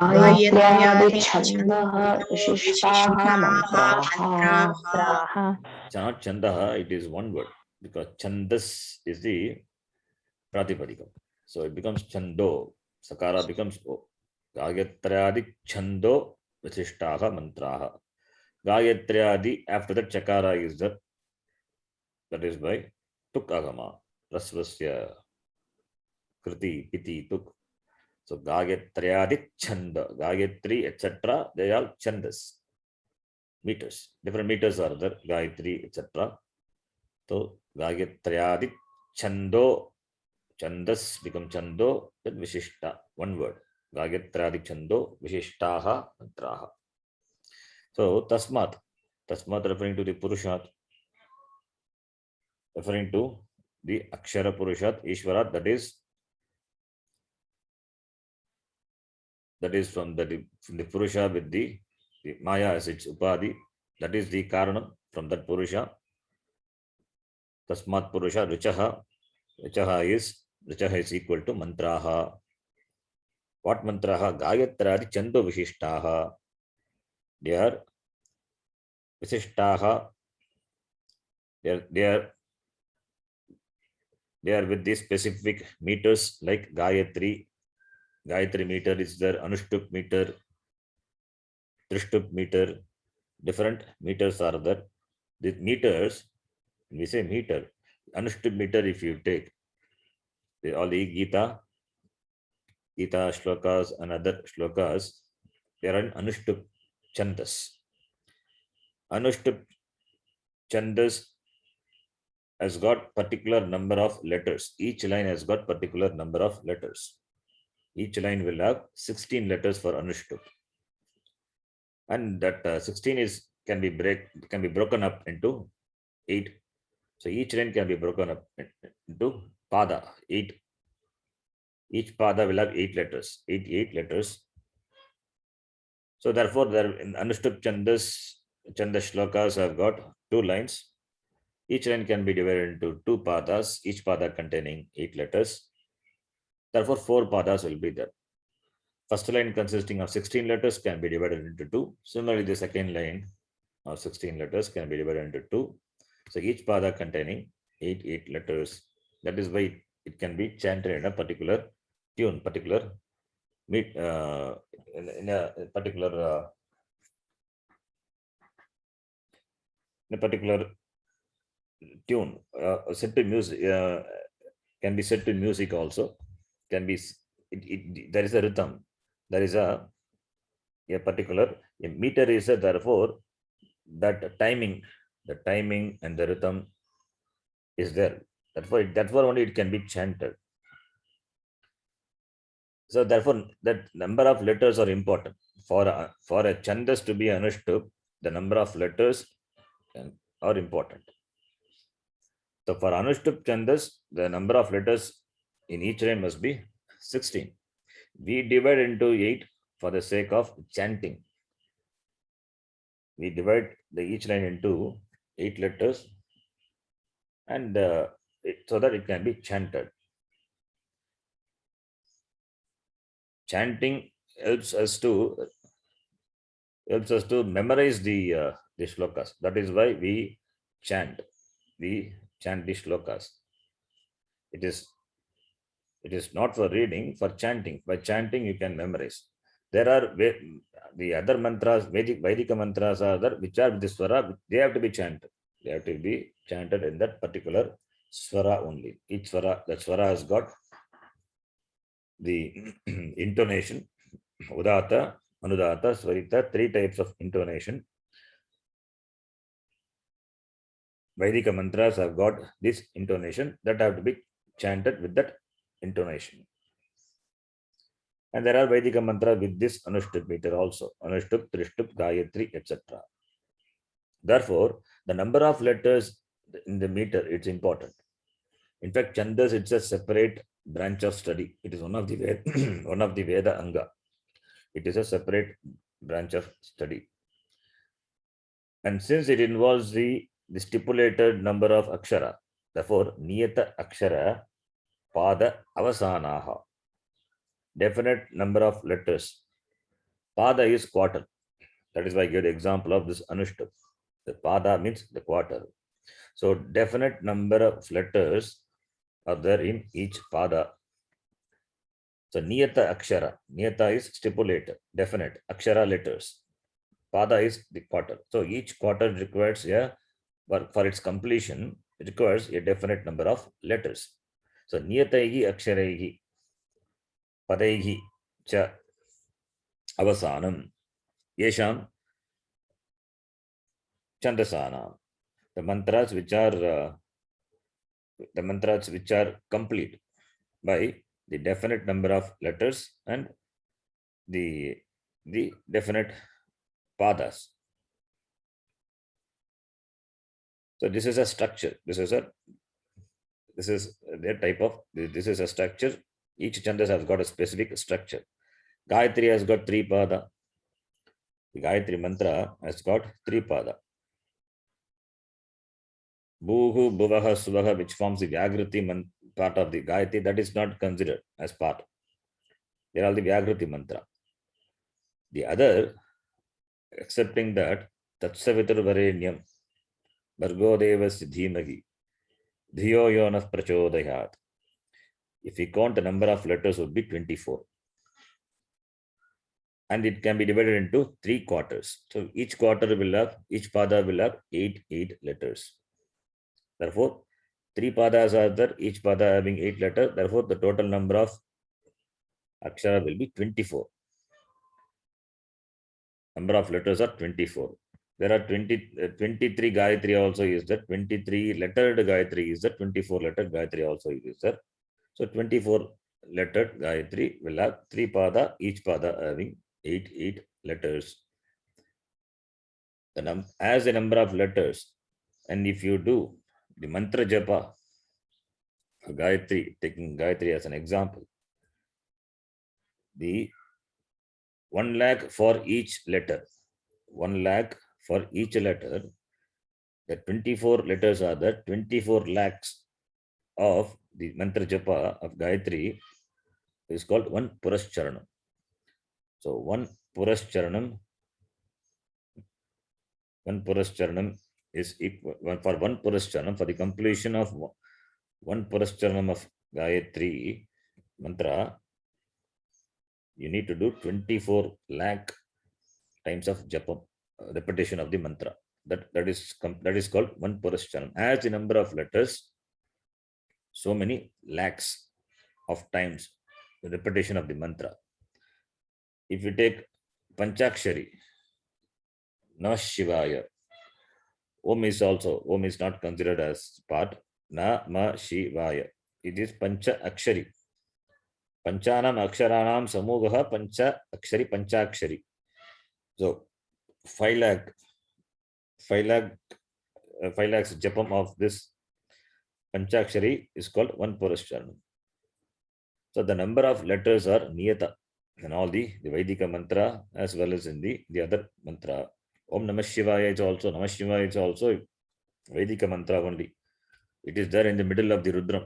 [SPEAKER 2] Gayatriyadi Chandaha Vishishtaha Mantraha.
[SPEAKER 1] It's not Chandaha, it is one word, because Chandas is the Pratipadikam. So it becomes Chando. Sakara becomes O. Gayatriyadi Chando Vishishtaha Mantraha. Gayatriyadi, after that Chakara is the, that is by Tuk Agama. Rasvasya Kriti Piti Tuk. So Gayatriyadi Chanda. Gayatri, etc. They are Chandas. Meters. Different meters are there. Gayatri, etc. So Gayatriyadi Chando. Chandas become Chando, then Vishishta, one word. Gayatriyadi Chando, Vishishtaha, Mantraha. So Tasmat referring to the Purushat, referring to the Akshara Purushat, Ishvara, that is from the Purusha with the Maya as its Upadhi, that is the Karanam from that Purusha. Tasmat Purusha, Richaha is equal to Mantraha. What Mantraha? Gayatradi Chando Vishishtaha. They are Vishishtaha. They are with these specific meters like Gayatri. Gayatri meter is there, Anushtup meter, Trishtup meter. Different meters are there. The meters, we say meter, Anushtup meter, if you take all the Gita shlokas and other shlokas, they are in Anushtup Chandas. Anushtup Chandas has got particular number of letters. Each line has got particular number of letters. Each line will have 16 letters for Anushtup. And that 16 can be broken up into 8. So each line can be broken up into pada, 8. Each pada will have 8 letters, 8 letters. So therefore, there in Anushtup Chandas shlokas have got 2 lines. Each line can be divided into 2 padas, each pada containing 8 letters. Therefore, 4 padas will be there. First line consisting of 16 letters can be divided into 2. Similarly, the second line of 16 letters can be divided into 2. So each pada containing 8 letters. That is why it can be chanted in a particular tune, particular in a particular tune. Set to music can be set to music also. Can be there is a rhythm. There is a particular meter is therefore that timing, and the rhythm is there. Therefore only it can be chanted. So therefore, that number of letters are important. For a chandas to be anushtup, the number of letters are important. So for anushtup chandas, the number of letters in each line must be 16. We divide into 8 for the sake of chanting. We divide each line into 8 letters, and so that it can be chanted. Chanting helps us to memorize the shlokas. That is why we chant. We chant the shlokas. It is not for reading, for chanting. By chanting, you can memorize. There are the other mantras, Vedic mantras are there, which are with the swara. They have to be chanted. They have to be chanted in that particular swara only. Each swara, that swara has got the intonation, Udata, Anudata, Swarita, 3 types of intonation. Vedic mantras have got this intonation that have to be chanted with that intonation. And there are Vedic mantras with this Anushtup meter also. Anushtup, Trishtup, Gayatri, etc. Therefore, the number of letters in the meter, it's important. In fact, Chandas, it's a separate branch of study. It is one of the one of the Veda Anga. It is a separate branch of study. And since it involves the stipulated number of akshara, therefore, niyata akshara pada avasanaha, definite number of letters. Pada is quarter. That is why I give the example of this anushtup. The pada means the quarter. So definite number of letters are there in each pada. So niyata akshara. Niyata is stipulated, definite. Akshara letters. Pada is the quarter. So each quarter requires for its completion, it requires a definite number of letters. So niyataihi aksharaihi padaihi cha avasanam yesham chandasana. The mantras which are complete by the definite number of letters and the definite padas. So this is a structure. This is their type of. This is a structure. Each chandas has got a specific structure. Gayatri has got 3 pada. The Gayatri mantra has got 3 pada. Bhuhu, Bhuvaha, Suvaha, which forms the Vyagriti part of the Gayatri, that is not considered as part. They are all the Vyagriti mantra. The other, accepting that, Tatsavitur Varenyam, Bhargodevas Dhimagi, Dhiyo Yonah Prachodayat. If we count, the number of letters would be 24. And it can be divided into 3 quarters. So each pada will have 8 letters. Therefore, 3 padas are there, each pada having 8 letters. Therefore, the total number of akshara will be 24. Number of letters are 24. There are 23 Gayatri also is there. 23 lettered Gayatri is there. 24 lettered Gayatri also is there. So 24 lettered Gayatri will have 3 pada, each pada having 8 letters. As the number of letters, and if you do the mantra japa, Gayatri, taking Gayatri as an example, the 1 lakh for each letter, 1 lakh for each letter, the 24 letters are the 24 lakhs of the mantra japa of Gayatri is called 1 Purascharanam. So 1 Purascharanam is equal for 1 Purascharanam, for the completion of 1 Purascharanam of Gayatri mantra, you need to do 24 lakh times of japam, repetition of the mantra. That is called 1 Purascharanam. As the number of letters, so many lakhs of times the repetition of the mantra. If you take Panchakshari, Namah Shivaya, Om is not considered as part. Namah Shivaya. It is Pancha Akshari. Panchanam Aksharanam Samugaha Pancha Akshari Panchakshari. So 5 lakh 5 lakh 5 lakhs japam of this Panchakshari is called one Puruscharanam. So the number of letters are Niyata in all the Vedika mantra as well as in the other mantra. Om Namah Shivaya is also Vedika mantra only. It is there in the middle of the Rudram.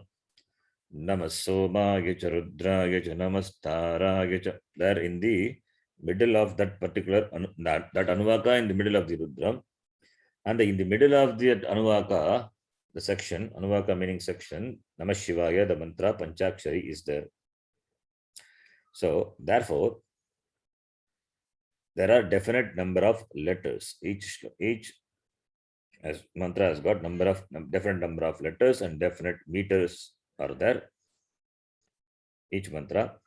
[SPEAKER 1] Namasomaya cha Rudraya cha Namastaraya cha. There in the middle of that particular that Anuvaka in the middle of the Rudram. And in the middle of the Anuvaka, the section, Anuvaka meaning section, Namah Shivaya, the mantra Panchakshari is there. So therefore, there are definite number of letters. Each as mantra has got different number of letters and definite meters are there. Each mantra.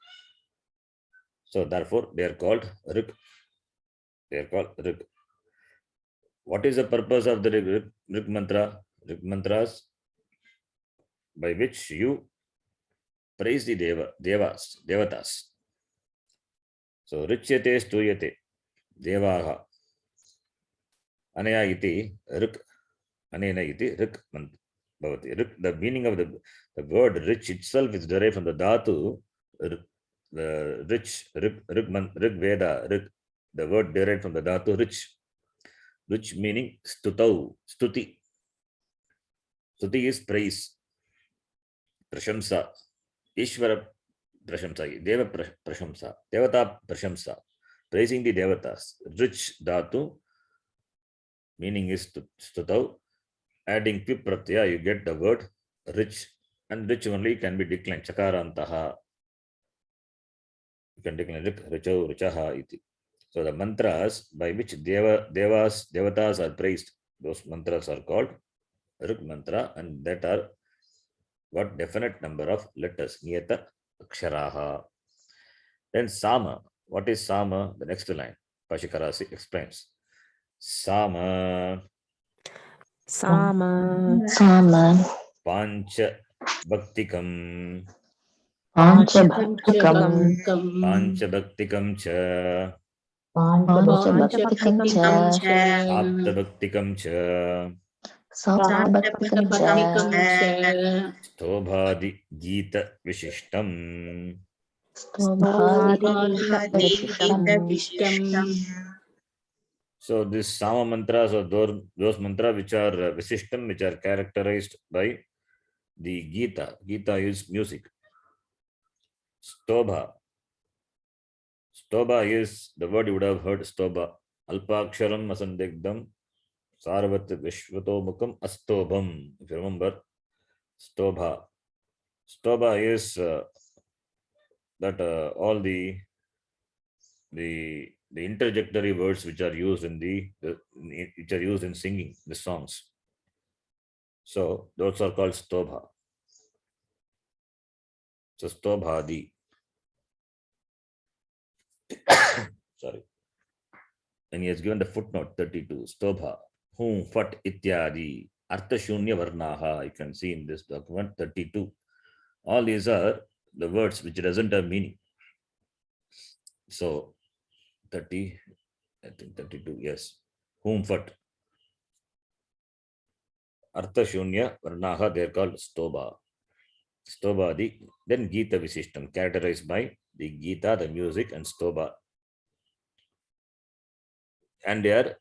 [SPEAKER 1] So therefore, they are called Rig. They are called Rig. What is the purpose of the Rig mantra? Rig mantras by which you praise the devatas. So Richyate Stuyate Devaha Anaya iti Rik. Anena iti Rik mantra. The meaning of the word rich itself is derived from the dhatu the rich Rig Veda. The word derived from the dhatu rich meaning stuti. Stuti is praise, prashamsa, Ishvara prashamsa, Deva prashamsa, Devata prashamsa, praising the devatas. Rich dhatu meaning is stutau. Adding pip pratyaya, you get the word rich, and rich only can be declined. Chakarantaha. You can decline richo, richaha iti. So the mantras by which devatas are praised, those mantras are called Rig mantra, and that are what definite number of letters. Niyata aksharaha. Then Sama. What is Sama? The next line. Pashikarasi explains. Sama.
[SPEAKER 2] Sama
[SPEAKER 1] Pancha Bhaktikam.
[SPEAKER 2] Pancha Bhaktikam
[SPEAKER 1] Pancha Bhaktikam cha.
[SPEAKER 2] Pancha Bhaktikam cha
[SPEAKER 1] Sapta Bhaktikam cha.
[SPEAKER 2] Sapta Bhaktikam cha
[SPEAKER 1] Stobhadi Gita Vishishtam.
[SPEAKER 2] Stobhadi Vishishtam.
[SPEAKER 1] So this Sama mantras or those mantras which are Visishtam, which are characterized by the Gita. Gita is music. Stobha. Stobha is the word you would have heard. Stobha. Alpaksharam Asandigdam Sarvat Vishvatomukam Astobham. If you remember, Stobha. Stobha is that all the interjectory words which are used in which are used in singing the songs. So those are called Stobha. So Stobhadi. Sorry. And he has given the footnote 32. Stobha. Hum, fat, ityadi. Artha shunya varnaha. You can see in this document 32. All these are the words which doesn't have meaning. So 30, I think 32, yes. Hum, fat. Artha shunya varnaha, they are called Stobha. Stobhadi. Then Gita Visishtam, characterized by the Gita, the music, and Stobha. And they are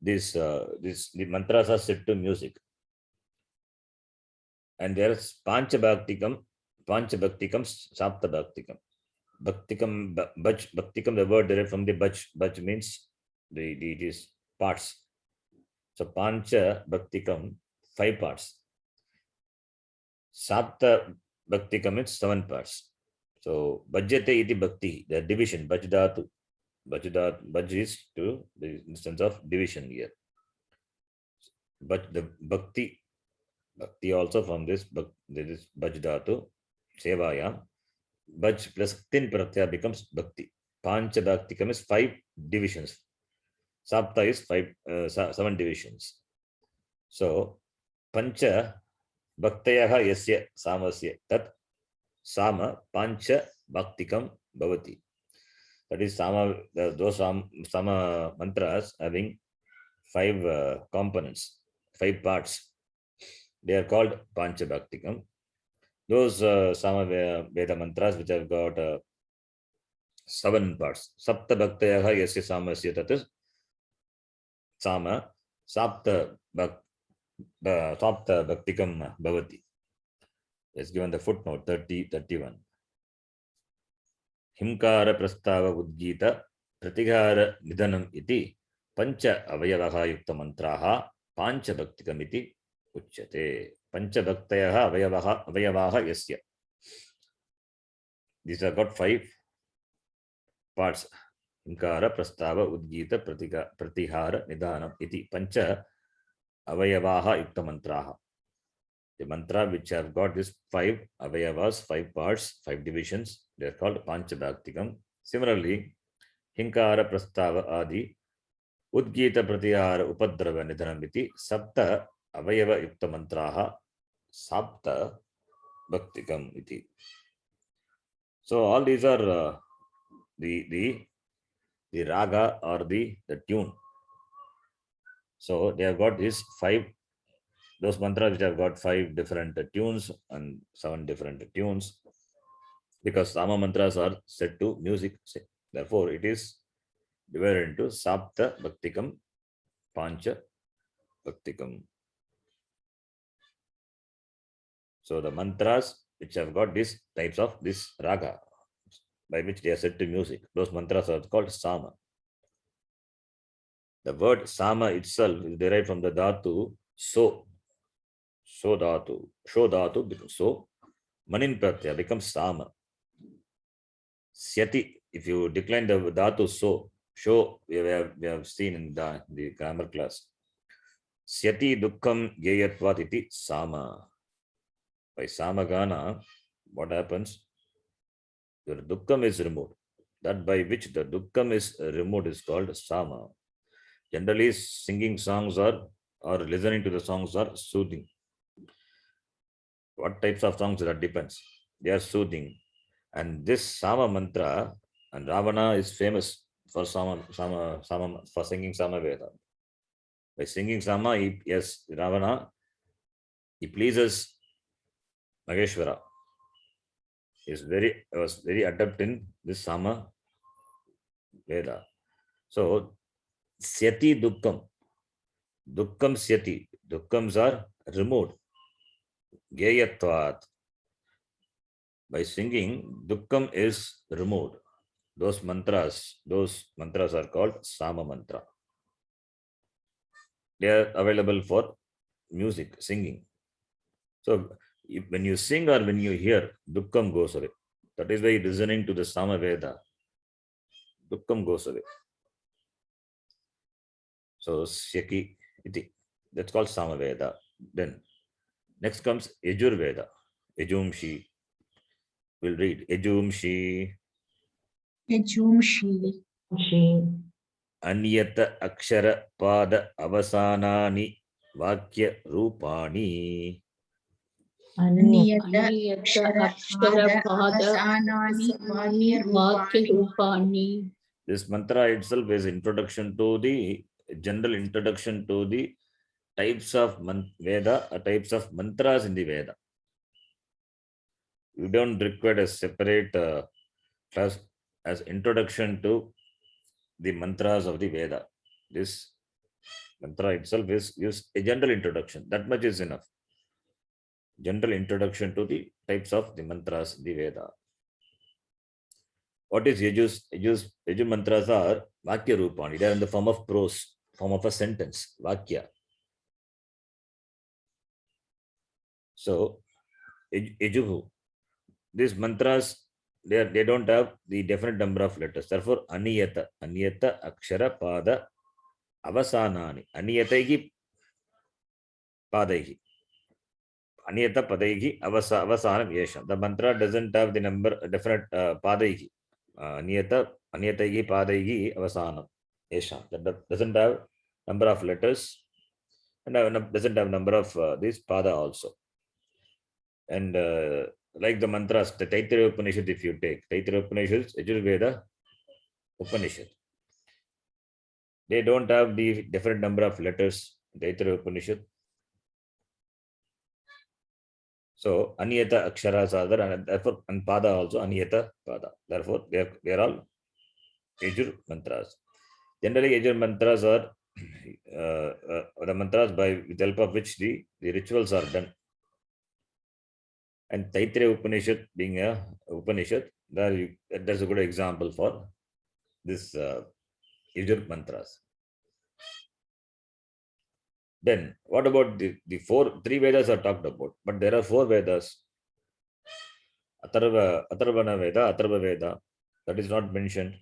[SPEAKER 1] the mantras are set to music. And there is Pancha Bhaktikam, Sapta Bhaktikam. Bhaktikam, the word derived from the Bach means it is parts. So Pancha Bhaktikam, 5 parts. Sapta Bhaktikam means 7 parts. So Bhajyate iti Bhakti, the division, Bhajdatu. Bhaj is to the instance of division here. But the Bhakti also from this, there is Bhajdatu, Sevayam. Bhaj plus Tin Pratyaya becomes Bhakti. Pancha Bhaktikam is 5 divisions. Sapta is 7 divisions. So Pancha Bhaktayaha yasya samasya tat Sama Pancha Bhaktikam Bhavati. That is Sama, those Sama mantras having 5 components, 5 parts. They are called Pancha Bhaktikam. Those Sama Veda mantras which have got 7 parts. Sapta Bhaktayaha Yasya Samasya Tat Sama Sapta Bhaktikam Bhavati. It's given the footnote 30-31. Himkara Prastava Udgita Pratigara Nidhanam iti Pancha Avayavaha Yukta Mantraha Pancha Bhaktikam iti Uchyate. Pancha Bhaktayaha Avayavaha Yasya. These have got 5 parts. Himkara Prastava Udgita Pratihara Nidhanam iti Pancha Avayavaha Yukta Mantraha. The mantra which have got these 5 avayavas, 5 parts, 5 divisions, they are called Pancha Bhaktikam. Similarly, Hinkara Prastava Adi, Udgita Pratihara Upadrava Nidhanamiti, Sapta Avayava Yukta Mantraha, Sapta Bhaktikam iti. So all these are the raga or the tune. So they have got these 5. Those mantras which have got 5 different tunes and 7 different tunes, because Sama mantras are set to music. Therefore, it is divided into Sapta Bhaktikam, Pancha Bhaktikam. So the mantras which have got these types of this raga, by which they are set to music, those mantras are called Sama. The word Sama itself is derived from the dhatu so. So dhatu becomes so. Manin pratyaya becomes Sama. Syati, if you decline the dhatu so, show we have seen in the grammar class. Syati dukkam geyatvat iti Sama. By Samagana, what happens? Your dukkam is removed. That by which the dukkam is removed is called Sama. Generally, singing songs or listening to the songs are soothing. What types of songs? That depends. They are soothing. And this Sama mantra, and Ravana is famous for for singing Sama Veda. By singing Sama, Ravana, he pleases Maheshwara. He was very adept in this Sama Veda. So, Syati Dukkam. Dukkam Syati. Dukkams are removed. Geyatvat. By singing, Dukkam is removed. Those mantras are called Sama mantra. They are available for music, singing. So, when you sing or when you hear, Dukkam goes away. That is why listening to the Sama Veda, Dukkam goes away. So, Syaki iti. That's called Sama Veda. Then, next comes Yajur Veda. Yajumshi. We'll read Yajumshi.
[SPEAKER 3] Yajumshi.
[SPEAKER 1] Anyata Akshara Pada Avasanani Vakya Rupani.
[SPEAKER 3] Aniyata
[SPEAKER 2] Anyata
[SPEAKER 3] Akshara Avasanani Vakya
[SPEAKER 2] Rupani.
[SPEAKER 1] This mantra itself is introduction to the general introduction to the types of Veda or types of mantras in the Veda. You don't require a separate class as introduction to the mantras of the Veda. This mantra itself is a general introduction. That much is enough. General introduction to the types of the mantras in the Veda. What is Yajur mantras are Vakya Rupani. They are in the form of prose, form of a sentence, Vakya. So, Yajuhu, these mantras, they don't have the definite number of letters. Therefore, Aniyata Akshara Pada Avasanani. Aniyataihi Padaihi. Aniyata Padaihi Avasanam Yesha. The mantra doesn't have the number definite Padaihi. Aniyataihi Padaihi Avasanam Yesha. That doesn't have number of letters and doesn't have number of this Pada also. And like the mantras, the Taittiriya Upanishad, if you take Taittiriya Upanishad, Yajurveda Upanishad, they don't have the different number of letters in Taittiriya Upanishad. So Aniyata Aksharas are there, and therefore and Pada also Aniyata Pada. Therefore, they are all Yajur mantras. Generally, Yajur mantras are the mantras with the help of which the rituals are done. And Taittiriya Upanishad being a Upanishad, that's a good example for this Yajur mantras. Then what about the three Vedas are talked about, but there are 4 Vedas. Atharvana Veda, Atharva Veda, that is not mentioned.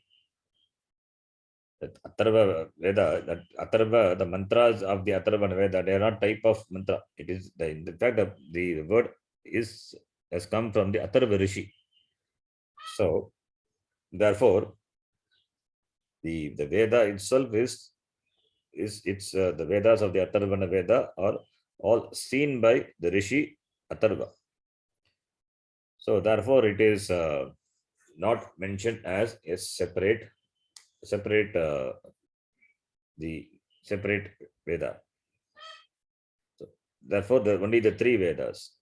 [SPEAKER 1] That Atharva Veda, that Atharva, the mantras of the Atharvana Veda, they are not type of mantra. It is in fact the word has come from the Atharva Rishi. So therefore, the Veda itself is the Vedas of the Atharvana Veda are all seen by the Rishi Atharva. So therefore, it is not mentioned as a separate Veda. So therefore, only the 3 Vedas,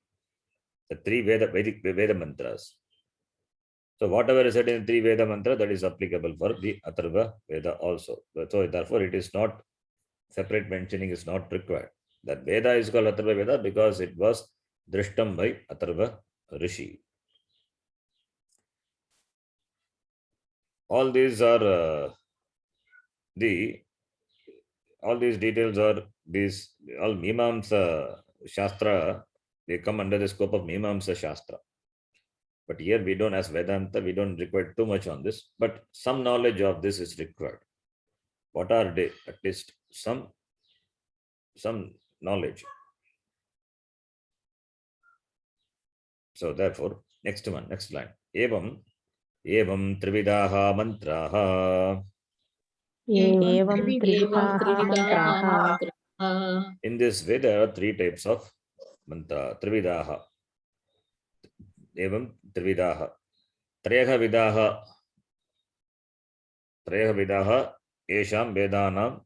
[SPEAKER 1] the 3 Vedic Veda mantras. So whatever is said in 3 Veda mantra, that is applicable for the Atharva Veda also. So therefore, it is not separate mentioning is not required. That Veda is called Atharva Veda because it was drishtam by Atharva Rishi. All these are all these details are all Mimamsa Shastra, they come under the scope of Mimamsa Shastra. But here we don't, as Vedanta, we don't require too much on this, but some knowledge of this is required. What are they? At least some knowledge. So therefore, next line. Evam trividaha mantraha. In this way, there are 3 types of mantra. Trividaha. Evam trividaha. Treyaha vidaha esham vedanam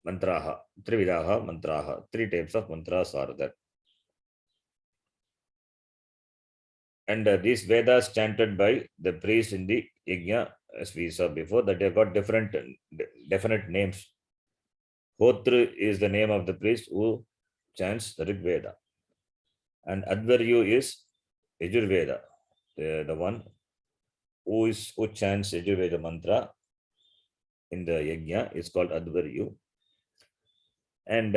[SPEAKER 1] mantraha. Trividaha mantraha. 3 types of mantras are there. And these Vedas chanted by the priest in the Yajna, as we saw before, that they have got different definite names. Hotru is the name of the priest who chants the Rig Veda. And Advaryu is Yajurveda, the one who chants Yajurveda mantra in the Yajna is called Advaryu. And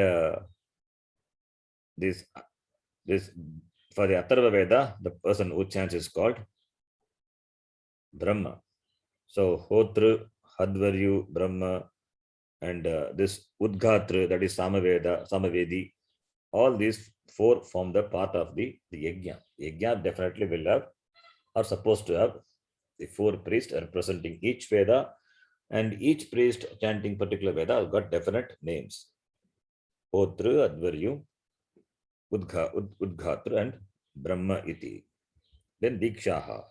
[SPEAKER 1] this for the Atharva Veda, the person who chants is called Brahma. So Hotru, Advaryu, Brahma, and this Udghatra, that is Samavedi, all these 4 form the part of the Yajna. Yajna definitely will have, are supposed to have, the 4 priests representing each Veda, and each priest chanting particular Veda have got definite names. Hotru, Advaryu, Udghatra, and Brahma iti. Then Dikshaha.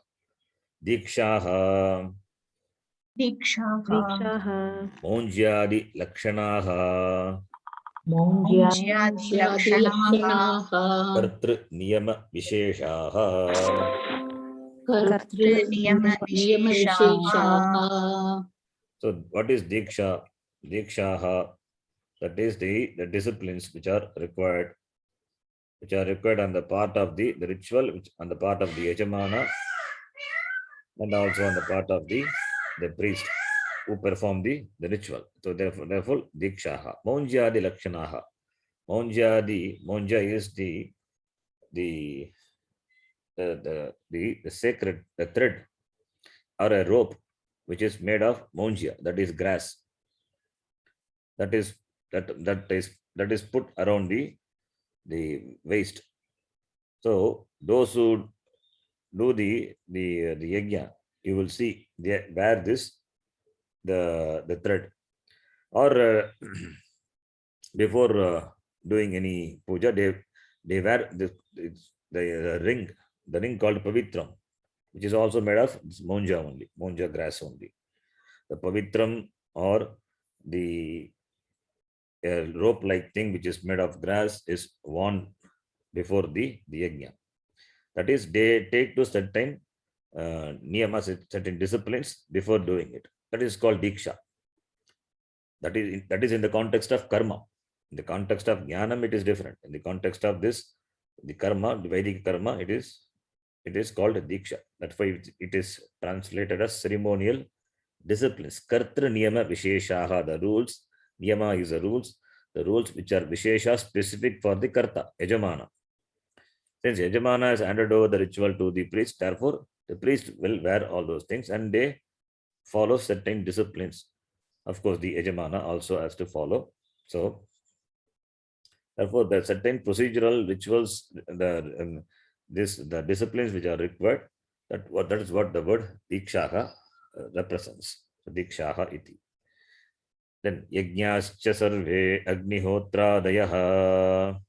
[SPEAKER 1] Monjyadi Lakshanaha. Kartru Niyama Visheshaha. So what is Diksha? Dikshaha, that is the disciplines which are required on the part of the ritual, which on the part of the Yajamana, and also on the part of the priest who perform the ritual. So therefore Dikshaha. Monjyadi Lakshanaha. Monja is the sacred, the thread or a rope which is made of monja, that is grass. That is put around the waist. So those who do the yajna, you will see they wear this the thread, or before doing any puja, they wear the ring the ring called Pavitram, which is also made of monja only, monja grass only. The Pavitram or the rope-like thing which is made of grass is worn before the yajna. That is, they take to certain niyamas, certain disciplines before doing it. That is called diksha. That is in the context of karma. In the context of jnanam, it is different. In the context of this, the karma, the Vedic karma, it is called diksha. That's why it is translated as ceremonial disciplines. Kartra niyama visheshaha, the rules. Niyama is the rules which are vishesha, specific for the karta, yajamana. Since yajamana has handed over the ritual to the priest, therefore the priest will wear all those things and they follow certain disciplines. Of course, the yajamana also has to follow. So, therefore, the certain procedural rituals, the disciplines which are required, that is what the word dikshaha represents. So, dikshaha iti. Then yajñāscha sarve agnihotradayah.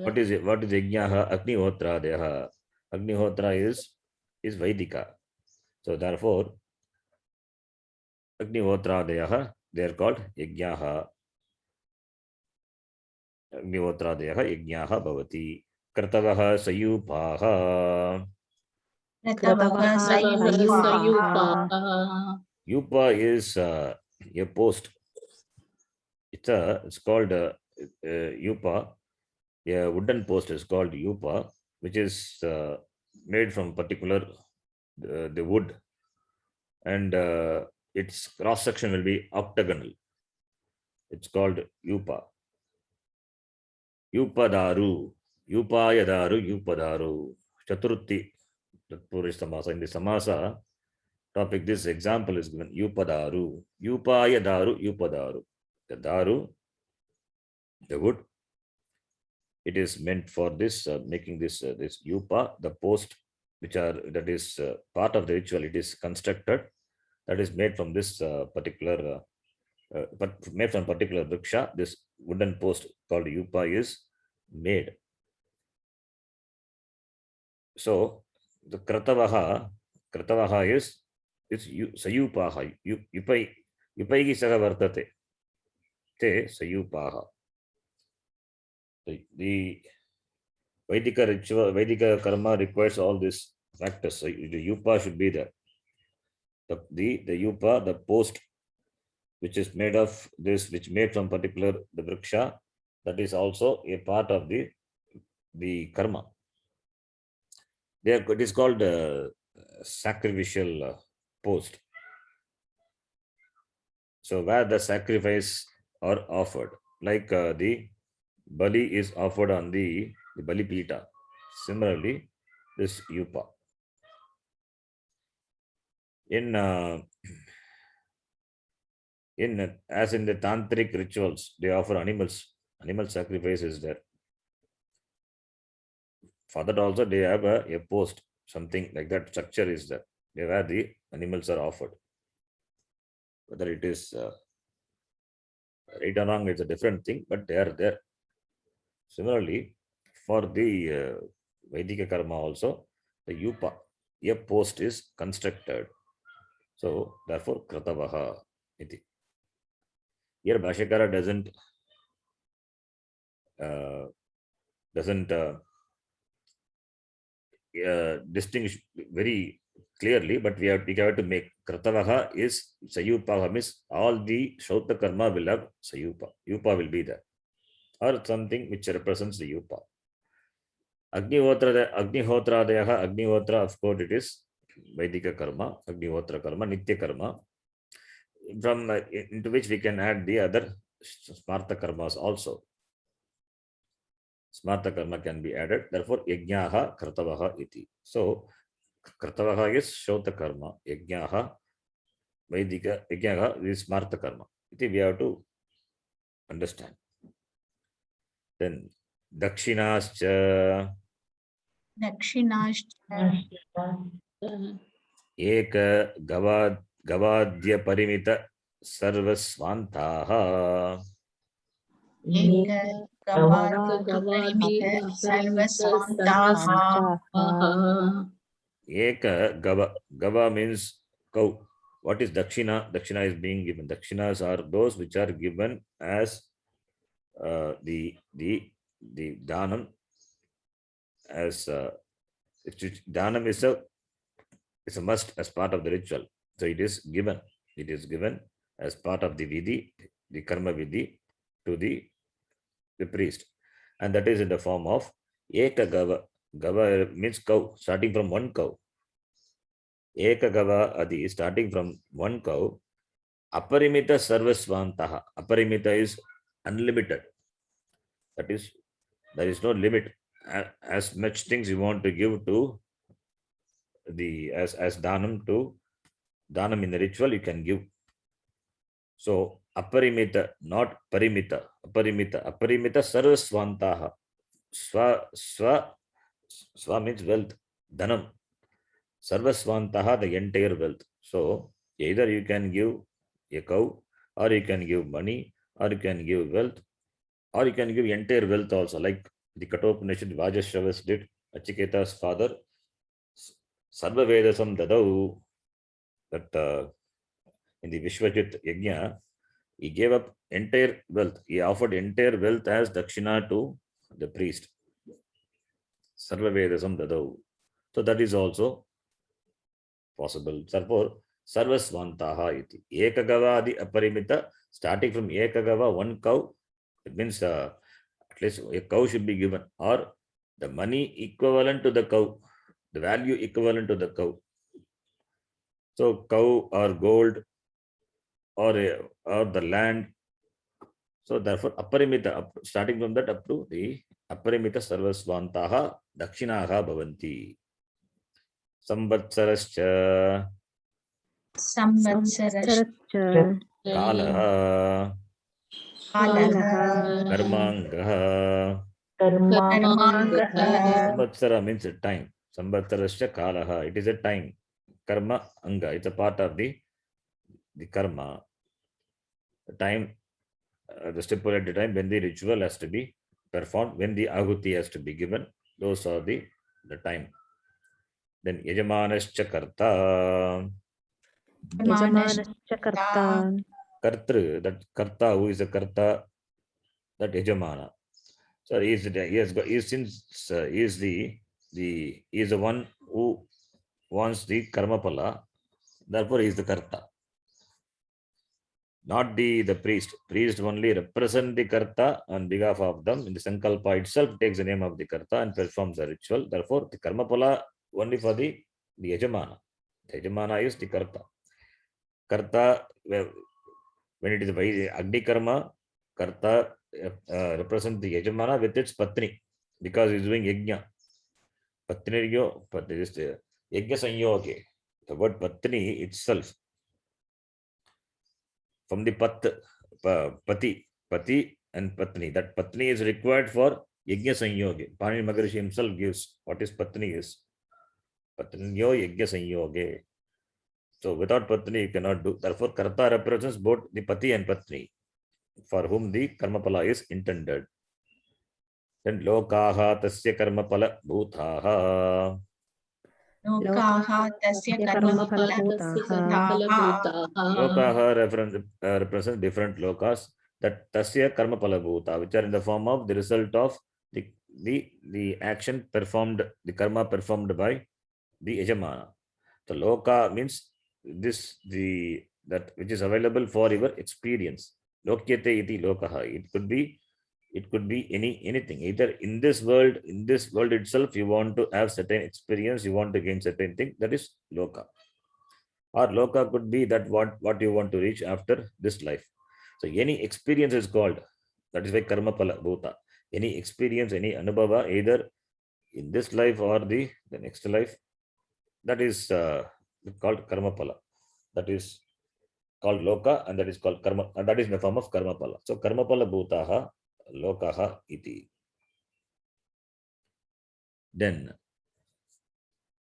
[SPEAKER 1] What is it? What is yajñāha? Agnihotradayah. Agnihotra is Vaidika. So therefore, Agnihotradayah, they are called yajñāha. Agnihotradayah yajñāha bhavati. Kratavah sayupaha. Yupa is a post. It's called yupa. A wooden post is called yupa, which is made from particular the wood, and its cross section will be octagonal. It's called yupa. Yupadaru, yupayadaru, yupadaru. Chaturthi, Purish Samasa. In the Samasa topic, this example is given. Yupadaru, yupayadaru, yupadaru. The daru, the wood, it is meant for this making this yupa, the post, that is part of the ritual. It is constructed, that is made from this particular vriksha. This wooden post called yupa is made. So the kratavaha is sayupaha, yupaigi saga vartate te sayupaha. The Vedika ritual, Vedika karma requires all these factors. So the yupa should be there. The yupa, the post, which is made of this, which made from particular the vriksha, that is also a part of the karma. There, it is called sacrificial post. So where the sacrifice are offered, like the bali is offered on the bali pita. Similarly, this yupa. As in the tantric rituals, they offer animals. Animal sacrifice is there. For that also, they have a post, something like that structure is there. They where the animals are offered. Whether it is right or wrong, it's a different thing, but they are there. Similarly, for the Vedika karma also, the yupa, a post is constructed. So therefore, kratavaha iti. Here Bhashyakara doesn't distinguish very clearly, but we have to make kratavaha is sayupaha, means all the Shauta karma will have sayupa. Yupa will be there, or something which represents the yupa. Agnihotra, of course, it is Vedika karma, Agnihotra karma, Nitya karma, from into which we can add the other Smarta karmas also. Smarta karma can be added. Therefore, yajñāha kratavaha iti. So, kratavaha is Shauta karma. Yajñāha, Vedika, yajñāha is Smarta karma. Iti we have to understand. Then, dakshinascha. Eka gavadya parimita sarvasvantaha.
[SPEAKER 3] गवादिः सर्वस्वान्ताः
[SPEAKER 1] Eka gava. Gava means cow. What is dakshina? Dakshina is being given. Dakshinas are those which are given as the dhanam, as dhanam is a must as part of the ritual. So it is given. It is given as part of the vidhi, the karma vidhi, to the priest, and that is in the form of eka gava. Gava means cow, starting from one cow. Eka gava adi, starting from one cow. Aparimita sarvasvantaha. Aparimita is unlimited. That is, there is no limit. As much things you want to give to the as dhanam in the ritual, you can give. So aparimita, not parimita. Aparimita sarvasvantaha. Swa means wealth. Dhanam. Sarvasvantaha, the entire wealth. So either you can give a cow, or you can give money, or you can give wealth, or you can give entire wealth also, like the Kathopanishad Vajashravas did. Achiketa's father, Sarva Vedasam Dadau, that in the Vishwajit Yajna, he gave up entire wealth. He offered entire wealth as dakshina to the priest. Sarva Vedasam Dadau. So that is also possible. Therefore, Sarvasvantaha iti. Ekagava aparimita, starting from Ekagava, one cow, it means at least a cow should be given, or the money equivalent to the cow, the value equivalent to the cow. So cow or gold or the land. So therefore, aparimita, starting from that up to the aparimita sarvasvantaha dakshinaha bhavanti. Samvatsarascha kalaha karmangaha. Samvatsara means a time. Samvatsarascha kalaha. It is a time. Karma anga. It's a part of the karma. The time, the stipulated time when the ritual has to be performed, when the ahuti has to be given. Those are the time. Then yajamanascha karta. Kartru, that karta, who is a karta, that yajamana. So he is the one who wants the karma pala. Therefore, he is the karta, not the priest. Priest only represent the karta on behalf of them. In the sankalpa itself takes the name of the karta and performs the ritual. Therefore, the karma pala only for the yajamana. The yajamana is the karta. Karta, when it is Agni karma, karta represents the yajamana with its patni, because he is doing yajna. Patni, yajna sanyoge. The word patni itself, from the pati and patni. That patni is required for yajna sanyoge. Panini Maharishi himself gives what is patni is. Patnyo yajna sanyoge. So without patni you cannot do. Therefore, karta represents both the pati and patni, for whom the karmapala is intended. Then lokaha tasya karmapala bhutaha.
[SPEAKER 3] Lokaha
[SPEAKER 1] represents different lokas, that tasya karmapala bhuta, which are in the form of the result of the action performed, the karma performed by the yajamana. So loka means that which is available for your experience. Lokyate iti lokaha. It could be anything. Either in this world itself, you want to have certain experience, you want to gain certain thing, that is loka. Or loka could be that what you want to reach after this life. So any experience is called, that is why karma pala bhuta. Any experience, any anubhava, either in this life or the next life, that is called karma pala. That is called loka, and that is called karma, and that is in the form of karma pala. So karma pala bhutaha lokaha iti. Then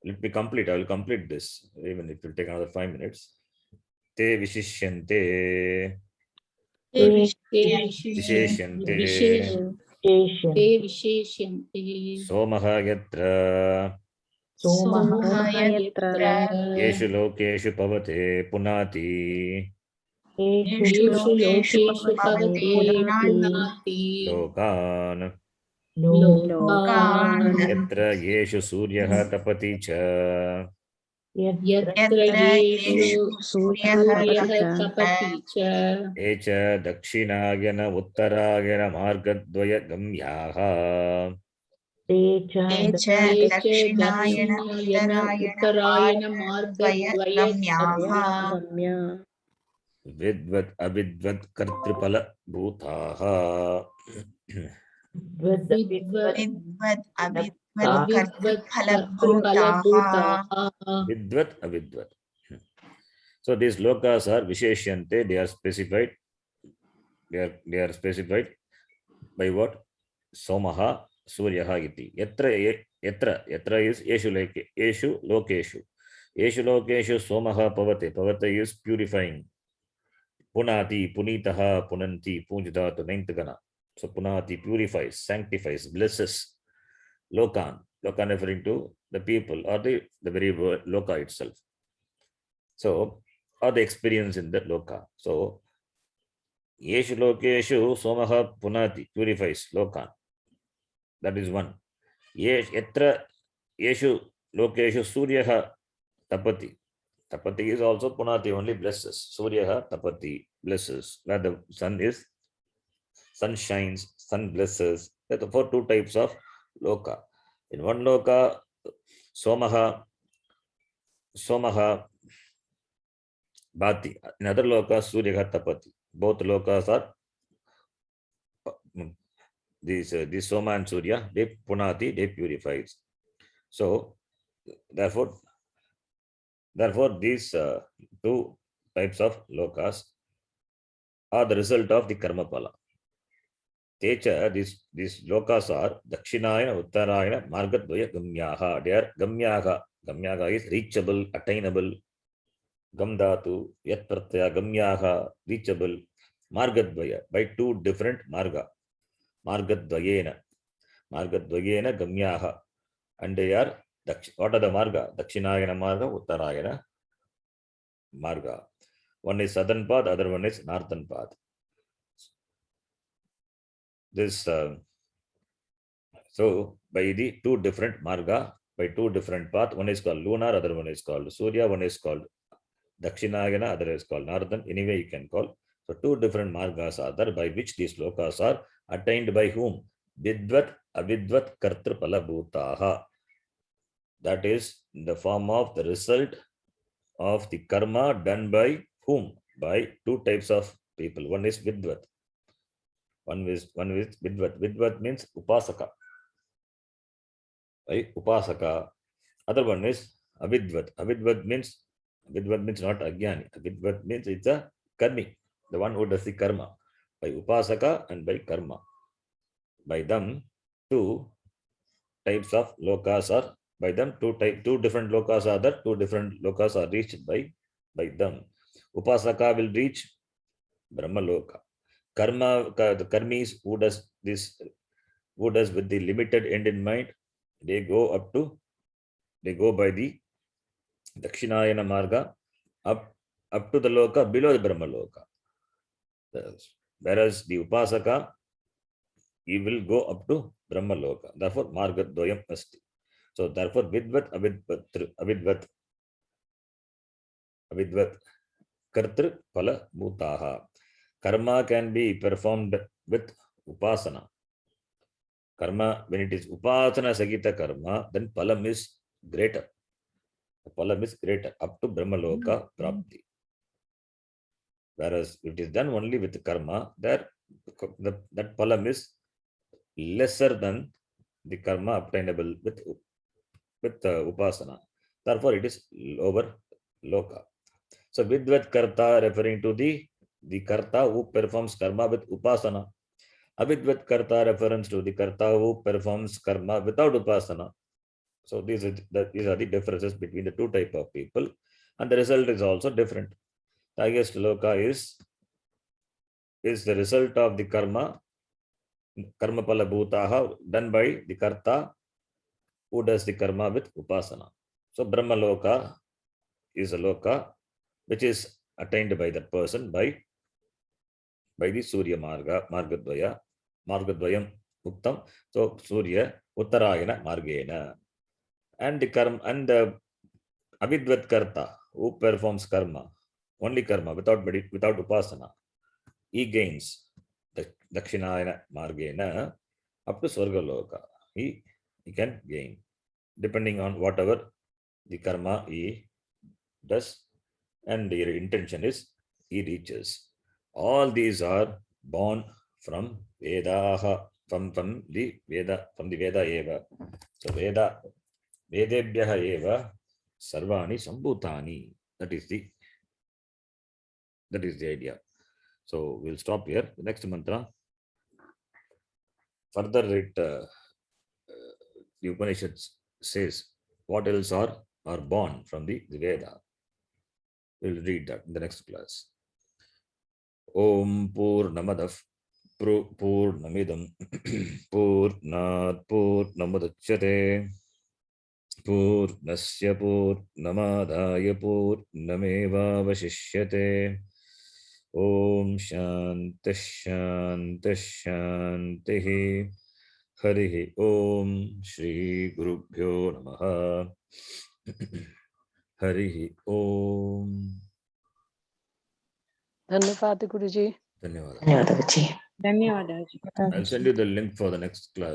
[SPEAKER 1] let me complete. I will complete this, even if it will take another 5 minutes. Te vishishyante. Visheshyante.
[SPEAKER 4] ते विशेष्यन्ते
[SPEAKER 1] सोमः यत्र
[SPEAKER 2] सोमः
[SPEAKER 4] यत्र
[SPEAKER 1] येषु लोकेषु पवते पुनाति
[SPEAKER 4] येषु लोकेषु पवते पुनाति
[SPEAKER 1] लोकान्
[SPEAKER 4] लोकान्
[SPEAKER 1] यत्र येषु सूर्यः तपति च
[SPEAKER 4] यत्र येषु सूर्यः तपति च
[SPEAKER 1] ये च दक्षिणायन उत्तरायण मार्गद्वयगम्याः
[SPEAKER 3] ते च दक्षिणायन उत्तरायण मार्गद्वयगम्याः
[SPEAKER 4] गम्या
[SPEAKER 1] विद्वत् अविद्वत् कर्तृफलभूताः
[SPEAKER 3] विद्वत् अविद्वत्
[SPEAKER 4] अविद्वत्
[SPEAKER 3] कर्तृफलभूताः
[SPEAKER 4] कर्तृफलभूताः
[SPEAKER 1] Vidvat, avidvat. So these lokas are visheshyante, they are specified. They are specified by what? Somaha, Suryaha iti. Yatra is Eshu lokeshu. Eshu lokeshu Somaha pavate. Pavate is purifying. Punati, punitaha, punanti, punjita to ninth gana. So punati purifies, sanctifies, blesses. Lokan. Lokan referring to the people or the very word loka itself. So, or the experience in the loka. So, Yeshu lokeshu somaha punati purifies lokan. That is one. Yatra yeshu lokeshu suryaha tapati. Tapati is also punati, only blesses. Suryaha tapati blesses. Where the sun shines, sun blesses. Therefore, two types of loka. In one loka, somaha bhati. In other loka, suryaha tapati. Both lokas are these soma and surya, they punati, they purifies. So therefore these two types of lokas are the result of the karma pala. Techa, these lokas are Dakshinayana, Uttarayana, Margadvaya, Gamyaha. They are Gamyaha. Gamyaha is reachable, attainable. Gamdatu, Yat Pratyaya, Gamyaha, reachable. Margadvaya, by two different marga. Margadvayena. Margadvayena, Gamyaha. And they are, what are the marga? Dakshinayana marga, Uttarayana marga. One is southern path, other one is northern path. This so by the two different marga, by two different path, one is called lunar, other one is called Surya, one is called Dakshinayana, other is called northern. Anyway, you can call. So two different margas are there by which these lokas are attained by whom? Vidvat, avidvat, kartrapala bhutaha. That is in the form of the result of the karma done by whom? By two types of people. One is vidvat. One is vidvat. Vidvat means upasaka. Right? Upasaka. Other one is avidvat. Avidvat means not agyani. Avidvat means it's a karmi, the one who does the karma. By upasaka and by karma. By them, two types of lokas are, by them two different lokas are there, two different lokas are reached by them. Upasaka will reach Brahma Loka. Karma, the karmis who does with the limited end in mind, they go by the Dakshinayana marga up to the loka below the Brahma Loka. Whereas the Upasaka, he will go up to Brahma Loka. Therefore, margadvayam asti. So therefore, vidvat, avidvat, kartru, phala, bhutaha. Karma can be performed with upasana. Karma, when it is upasana sagita karma, then phalam is greater. The phalam is greater, up to Brahmaloka prapti. Whereas it is done only with karma, that phalam is lesser than the karma obtainable with upasana. Therefore, it is lower loka. So vidvat karta referring to the karta who performs karma with upasana. Avidvat karta reference to the karta who performs karma without upasana. So these are the differences between the two type of people, and the result is also different. The highest loka is the result of the karma karma pala bhutaha done by the karta who does the karma with upasana. So Brahma Loka is a loka which is attained by that person by the Surya Margadvayam Uktam. So Surya Uttarayana Margena. And the karma and the Avidvat Karta who performs karma, only karma without upasana, he gains the Dakshinayana Margena up to Swarga Loka. He can gain depending on whatever the karma he does and your intention is, he reaches. All these are born from Vedaha, from the Veda eva. So Vedebhyaha eva sarvani sambhutani. That is the idea. So we'll stop here. The next mantra. Further it the Upanishad says what else are born from the Veda. We'll read that in the next class. Om Purnamadav Purnamidam Purnat Purnamudachyate Purnasya Purnamadaya Purnameva Vashishyate. Om Shanti Shanti Shanti. Harihi Om Shri Gurubhyo Namaha. Harihi Om.
[SPEAKER 4] धन्यवाद गुरुजी.
[SPEAKER 1] Dhanyawad.
[SPEAKER 2] ಧನ್ಯವಾದ ಗುರುಜಿ.
[SPEAKER 4] ಧನ್ಯವಾದ.
[SPEAKER 1] I'll send you the link for the next class.